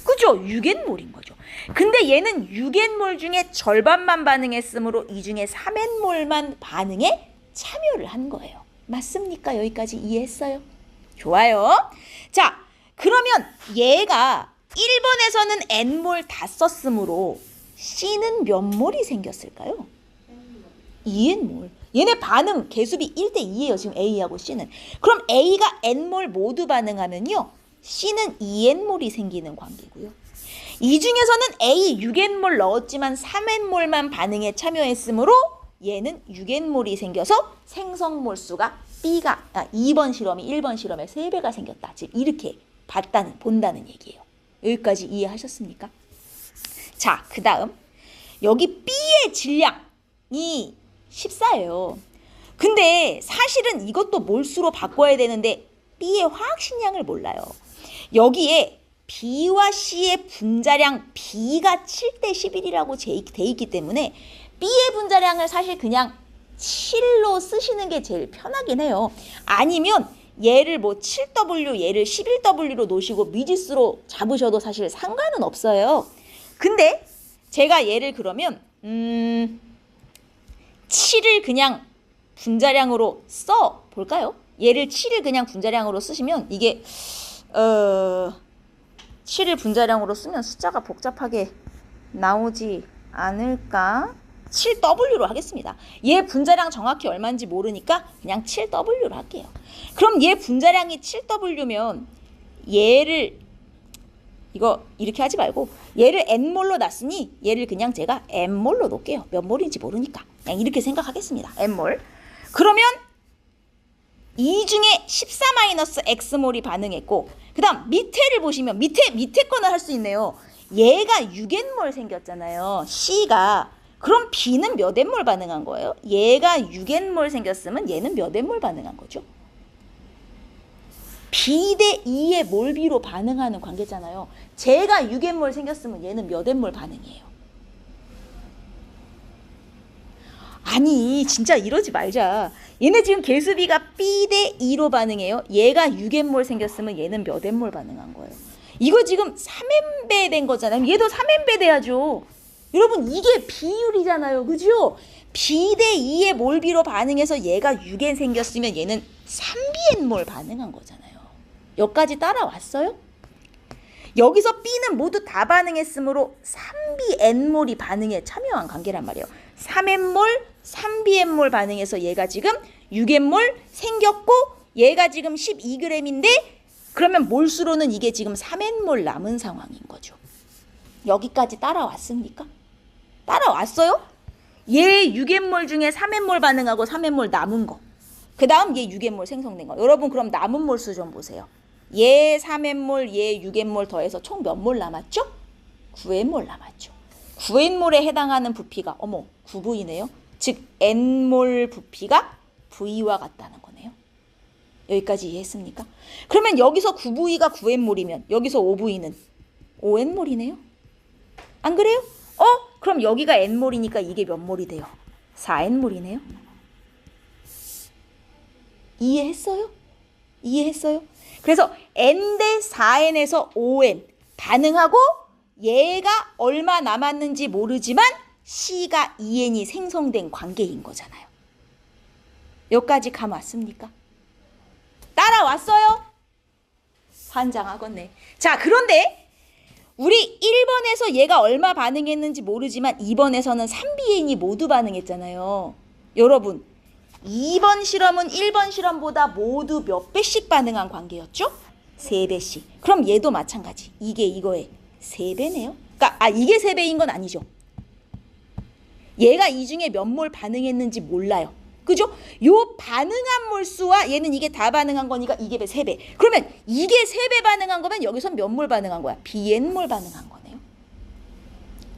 그죠? 6N몰인 거죠. 근데 얘는 6N몰 중에 절반만 반응했으므로 이 중에 3N몰만 반응에 참여를 한 거예요. 맞습니까? 여기까지 이해했어요? 좋아요. 자, 그러면 얘가 1번에서는 N몰 다 썼으므로 C는 몇 몰이 생겼을까요? 2N몰. 얘네 반응 개수비 1:2예요. 지금 A하고 C는. 그럼 A가 N몰 모두 반응하면요. C는 2N몰이 생기는 관계고요. 이 중에서는 A 6N몰 넣었지만 3N몰만 반응에 참여했으므로 얘는 6N몰이 생겨서 생성몰수가 B가 2번 실험이 1번 실험의 3배가 생겼다. 지금 이렇게 본다는 얘기예요. 여기까지 이해하셨습니까? 자, 그 다음 여기 B의 질량이 14예요. 근데 사실은 이것도 몰수로 바꿔야 되는데 B의 화학식량을 몰라요. 여기에 B와 C의 분자량 B가 7:11이라고 돼 있기 때문에 B의 분자량을 사실 그냥 7로 쓰시는 게 제일 편하긴 해요. 아니면 얘를 7W, 얘를 11W로 놓으시고 미지수로 잡으셔도 사실 상관은 없어요. 근데 제가 얘를 그러면 7을 그냥 분자량으로 써 볼까요? 얘를 7을 그냥 분자량으로 쓰시면 이게 7을 분자량으로 쓰면 숫자가 복잡하게 나오지 않을까? 7W로 하겠습니다. 얘 분자량 정확히 얼마인지 모르니까 그냥 7W로 할게요. 그럼 얘 분자량이 7W면 얘를 이거 이렇게 하지 말고 얘를 n몰로 놨으니 얘를 그냥 제가 n몰로 놓을게요. 몇 몰인지 모르니까. 그냥 이렇게 생각하겠습니다. n몰. 그러면 이 중에 14-x몰이 반응했고 그 다음 밑에를 보시면 밑에 거는 할 수 있네요. 얘가 6n몰 생겼잖아요. C가. 그럼 B는 몇 n몰 반응한 거예요? 얘가 6n몰 생겼으면 얘는 몇 n몰 반응한 거죠? B 대 2의 몰비로 반응하는 관계잖아요. 제가 6n몰 생겼으면 얘는 몇 n몰 반응이에요? 아니 진짜 이러지 말자. 얘네 지금 개수비가 B 대 2로 반응해요. 얘가 6n몰 생겼으면 얘는 몇 n몰 반응한 거예요? 이거 지금 3n배 된 거잖아요. 얘도 3n배 돼야죠. 여러분 이게 비율이잖아요. 그죠? B 대 2의 몰비로 반응해서 얘가 6n 생겼으면 얘는 3bn몰 반응한 거잖아요. 여기까지 따라왔어요? 여기서 B는 모두 다 반응했으므로 3bn몰이 반응에 참여한 관계란 말이에요. 3n몰, 3bn몰 반응해서 얘가 지금 6n몰 생겼고 얘가 지금 12g인데 그러면 몰수로는 이게 지금 3n몰 남은 상황인 거죠. 여기까지 따라왔습니까? 따라왔어요? 얘 6n몰 중에 3n몰 반응하고 3n몰 남은 거. 그 다음 얘 6n몰 생성된 거. 여러분 그럼 남은 몰수 좀 보세요. 얘 3n몰, 얘 6n몰 더해서 총 몇 몰 남았죠? 9n몰 남았죠. 9n몰에 해당하는 부피가 9V네요. 즉 n몰 부피가 V와 같다는 거네요. 여기까지 이해했습니까? 그러면 여기서 9V가 9n몰이면 여기서 5V는 5n몰이네요. 안 그래요? 그럼 여기가 n몰이니까 이게 몇 몰이 돼요? 4n몰이네요. 이해했어요? 이해했어요? 그래서 n 대 4n에서 5n 반응하고 얘가 얼마 남았는지 모르지만 C가 2n이 생성된 관계인 거잖아요. 여기까지 감 왔습니까? 따라왔어요? 환장하겠네. 자, 그런데 우리 1번에서 얘가 얼마 반응했는지 모르지만 2번에서는 3bn이 모두 반응했잖아요. 여러분 2번 실험은 1번 실험보다 모두 몇 배씩 반응한 관계였죠? 3배씩. 그럼 얘도 마찬가지. 이게 이거의 3배네요. 그러니까 이게 3배인 건 아니죠. 얘가 이 중에 몇 몰 반응했는지 몰라요. 그죠? 요 반응한 몰수와 얘는 이게 다 반응한 거니까 이게 3배. 그러면 이게 3배 반응한 거면 여기선 몇 몰 반응한 거야? bn몰 반응한 거네요.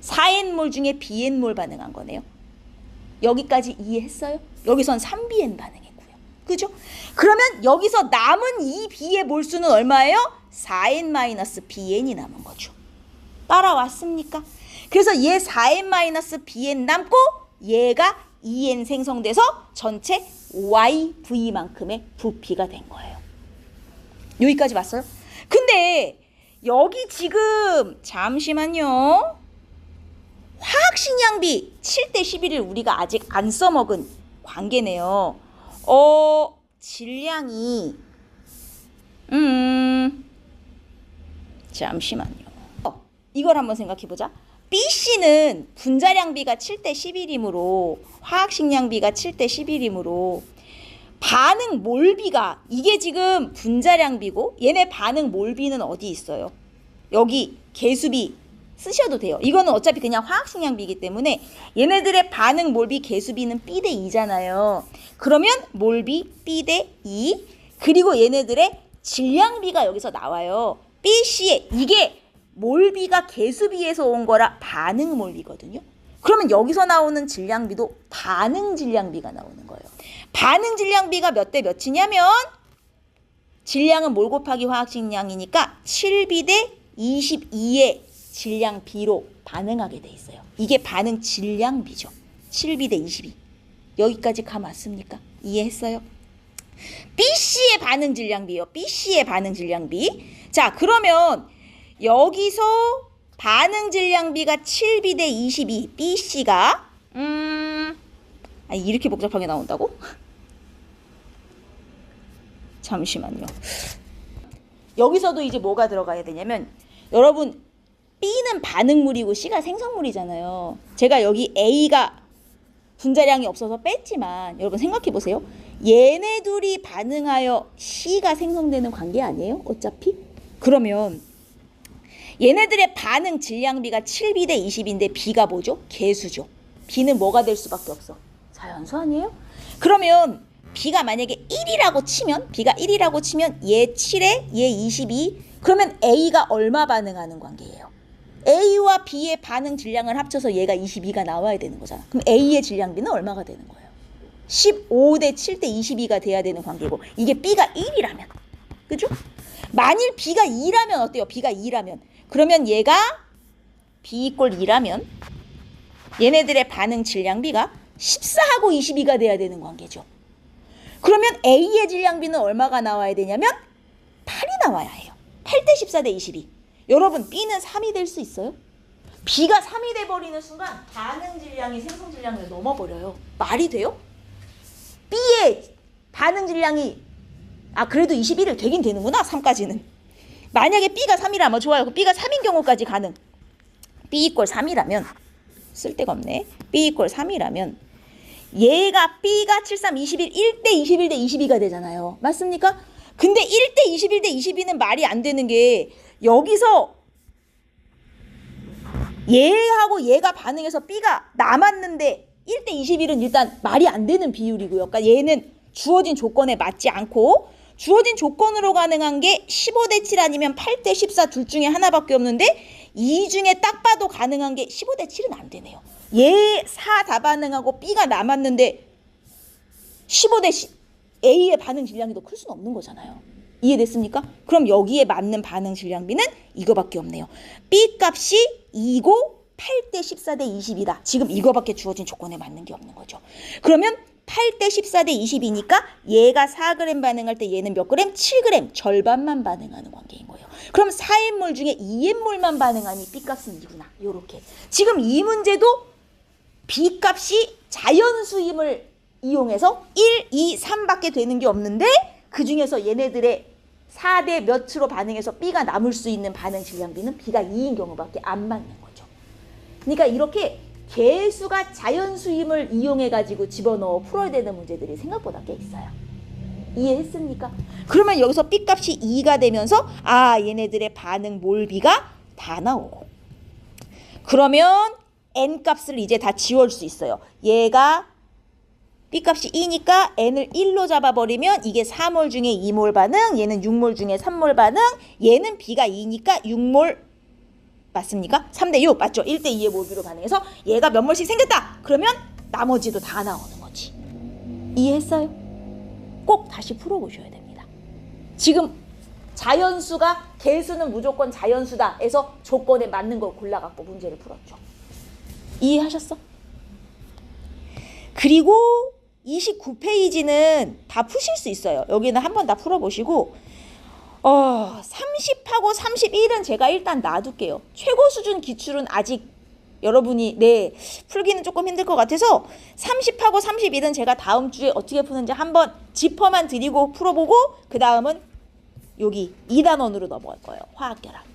4n몰 중에 bn몰 반응한 거네요. 여기까지 이해했어요? 여기선 3bn 반응했고요. 그죠? 그러면 여기서 남은 이 b의 몰수는 얼마예요? 4n-bn이 남은 거죠. 따라왔습니까? 그래서 얘 4n-bn 남고 얘가 2n 생성돼서 전체 yv만큼의 부피가 된 거예요. 여기까지 왔어요? 근데 여기 지금 잠시만요. 화학식량비 7대 11을 우리가 아직 안 써먹은 관계네요. 질량이 잠시만요. 이걸 한번 생각해보자. BC는 분자량비가 7대 11이므로 화학식량비가 7대 11이므로 반응 몰비가 이게 지금 분자량비고 얘네 반응 몰비는 어디 있어요? 여기 개수비 쓰셔도 돼요. 이거는 어차피 그냥 화학식량비이기 때문에 얘네들의 반응 몰비 개수비는 B 대 2잖아요. 그러면 몰비 B 대 2 그리고 얘네들의 질량비가 여기서 나와요. BC에 이게 몰비가 개수비에서 온 거라 반응 몰비거든요. 그러면 여기서 나오는 질량비도 반응 질량비가 나오는 거예요. 반응 질량비가 몇 대 몇이냐면 질량은 몰 곱하기 화학식량이니까 7B 대 22의 질량비로 반응하게 돼 있어요. 이게 반응 질량비죠. 7B 대 22. 여기까지 감 왔습니까? 이해했어요? BC의 반응 질량비요. BC의 반응 질량비. 자, 그러면 여기서 반응 질량비가 7B 대 22. BC가 이렇게 복잡하게 나온다고? 잠시만요. 여기서도 이제 뭐가 들어가야 되냐면 여러분 B는 반응물이고 C가 생성물이잖아요. 제가 여기 A가 분자량이 없어서 뺐지만 여러분 생각해 보세요. 얘네 둘이 반응하여 C가 생성되는 관계 아니에요? 어차피? 그러면 얘네들의 반응 질량비가 7B 대 20인데 B가 뭐죠? 개수죠. B는 뭐가 될 수밖에 없어? 자연수 아니에요? 그러면 B가 만약에 1이라고 치면 B가 1이라고 치면 얘 7에 얘 22. 그러면 A가 얼마 반응하는 관계예요? A와 B의 반응 질량을 합쳐서 얘가 22가 나와야 되는 거잖아. 그럼 A의 질량비는 얼마가 되는 거예요? 15 대 7 대 22가 돼야 되는 관계고, 이게 B가 1이라면, 그죠? 만일 B가 2라면 어때요? B가 2라면 그러면 얘가 B 이꼴 2라면 얘네들의 반응 질량비가 14하고 22가 돼야 되는 관계죠. 그러면 A의 질량비는 얼마가 나와야 되냐면 8이 나와야 해요. 8 대 14 대 22. 여러분, B는 3이 될 수 있어요? B가 3이 돼버리는 순간 반응 질량이 생성 질량을 넘어버려요. 말이 돼요? B의 반응 질량이 그래도 21을 되긴 되는구나. 3까지는. 만약에 B가 3이라면 좋아요. B가 3인 경우까지 가능. B 이꼴 3이라면 쓸데가 없네. B 이꼴 3이라면 얘가 B가 7, 3, 21, 1대 21 대 22가 되잖아요. 맞습니까? 근데 1대 21 대 22는 말이 안 되는 게 여기서 얘하고 얘가 반응해서 B가 남았는데 1대 21은 일단 말이 안 되는 비율이고요. 그러니까 얘는 주어진 조건에 맞지 않고 주어진 조건으로 가능한 게 15 대 7 아니면 8 대 14 둘 중에 하나밖에 없는데 이 중에 딱 봐도 가능한 게 15 대 7은 안 되네요. 얘 4 다 반응하고 B가 남았는데 15 대 A의 반응 질량이 더 클 수는 없는 거잖아요. 이해됐습니까? 그럼 여기에 맞는 반응 질량비는 이거밖에 없네요. B 값이 2고 8 대 14 대 20이다. 지금 이거밖에 주어진 조건에 맞는 게 없는 거죠. 그러면 8 대 14 대 20이니까 얘가 4g 반응할 때 얘는 몇 g? 7g. 절반만 반응하는 관계인 거예요. 그럼 4N몰 중에 2N몰만 반응하니 B값은 2구나. 요렇게. 지금 이 문제도 B값이 자연수임을 이용해서 1, 2, 3밖에 되는 게 없는데 그 중에서 얘네들의 4대 몇으로 반응해서 B가 남을 수 있는 반응 질량비는 B가 2인 경우밖에 안 맞는 거죠. 그러니까 이렇게 개수가 자연수임을 이용해가지고 집어넣어 풀어야 되는 문제들이 생각보다 꽤 있어요. 이해했습니까? 그러면 여기서 B값이 2가 되면서 얘네들의 반응 몰비가 다 나오고, 그러면 N값을 이제 다 지울 수 있어요. 얘가 B값이 2니까 N을 1로 잡아버리면 이게 4몰 중에 2몰 반응, 얘는 6몰 중에 3몰 반응, 얘는 B가 2니까 6몰 맞습니까? 3대 6 맞죠? 1대 2의 몰비로 반응해서 얘가 몇 몰씩 생겼다. 그러면 나머지도 다 나오는 거지. 이해했어요? 꼭 다시 풀어보셔야 됩니다. 지금 자연수가 개수는 무조건 자연수다 해서 조건에 맞는 걸 골라갖고 문제를 풀었죠. 이해하셨어? 그리고 29페이지는 다 푸실 수 있어요. 여기는 한번 다 풀어보시고 30하고 31은 제가 일단 놔둘게요. 최고 수준 기출은 아직 여러분이 풀기는 조금 힘들 것 같아서 30하고 31은 제가 다음 주에 어떻게 푸는지 한번 짚어만 드리고 풀어보고 그 다음은 여기 2단원으로 넘어갈 거예요. 화학결합.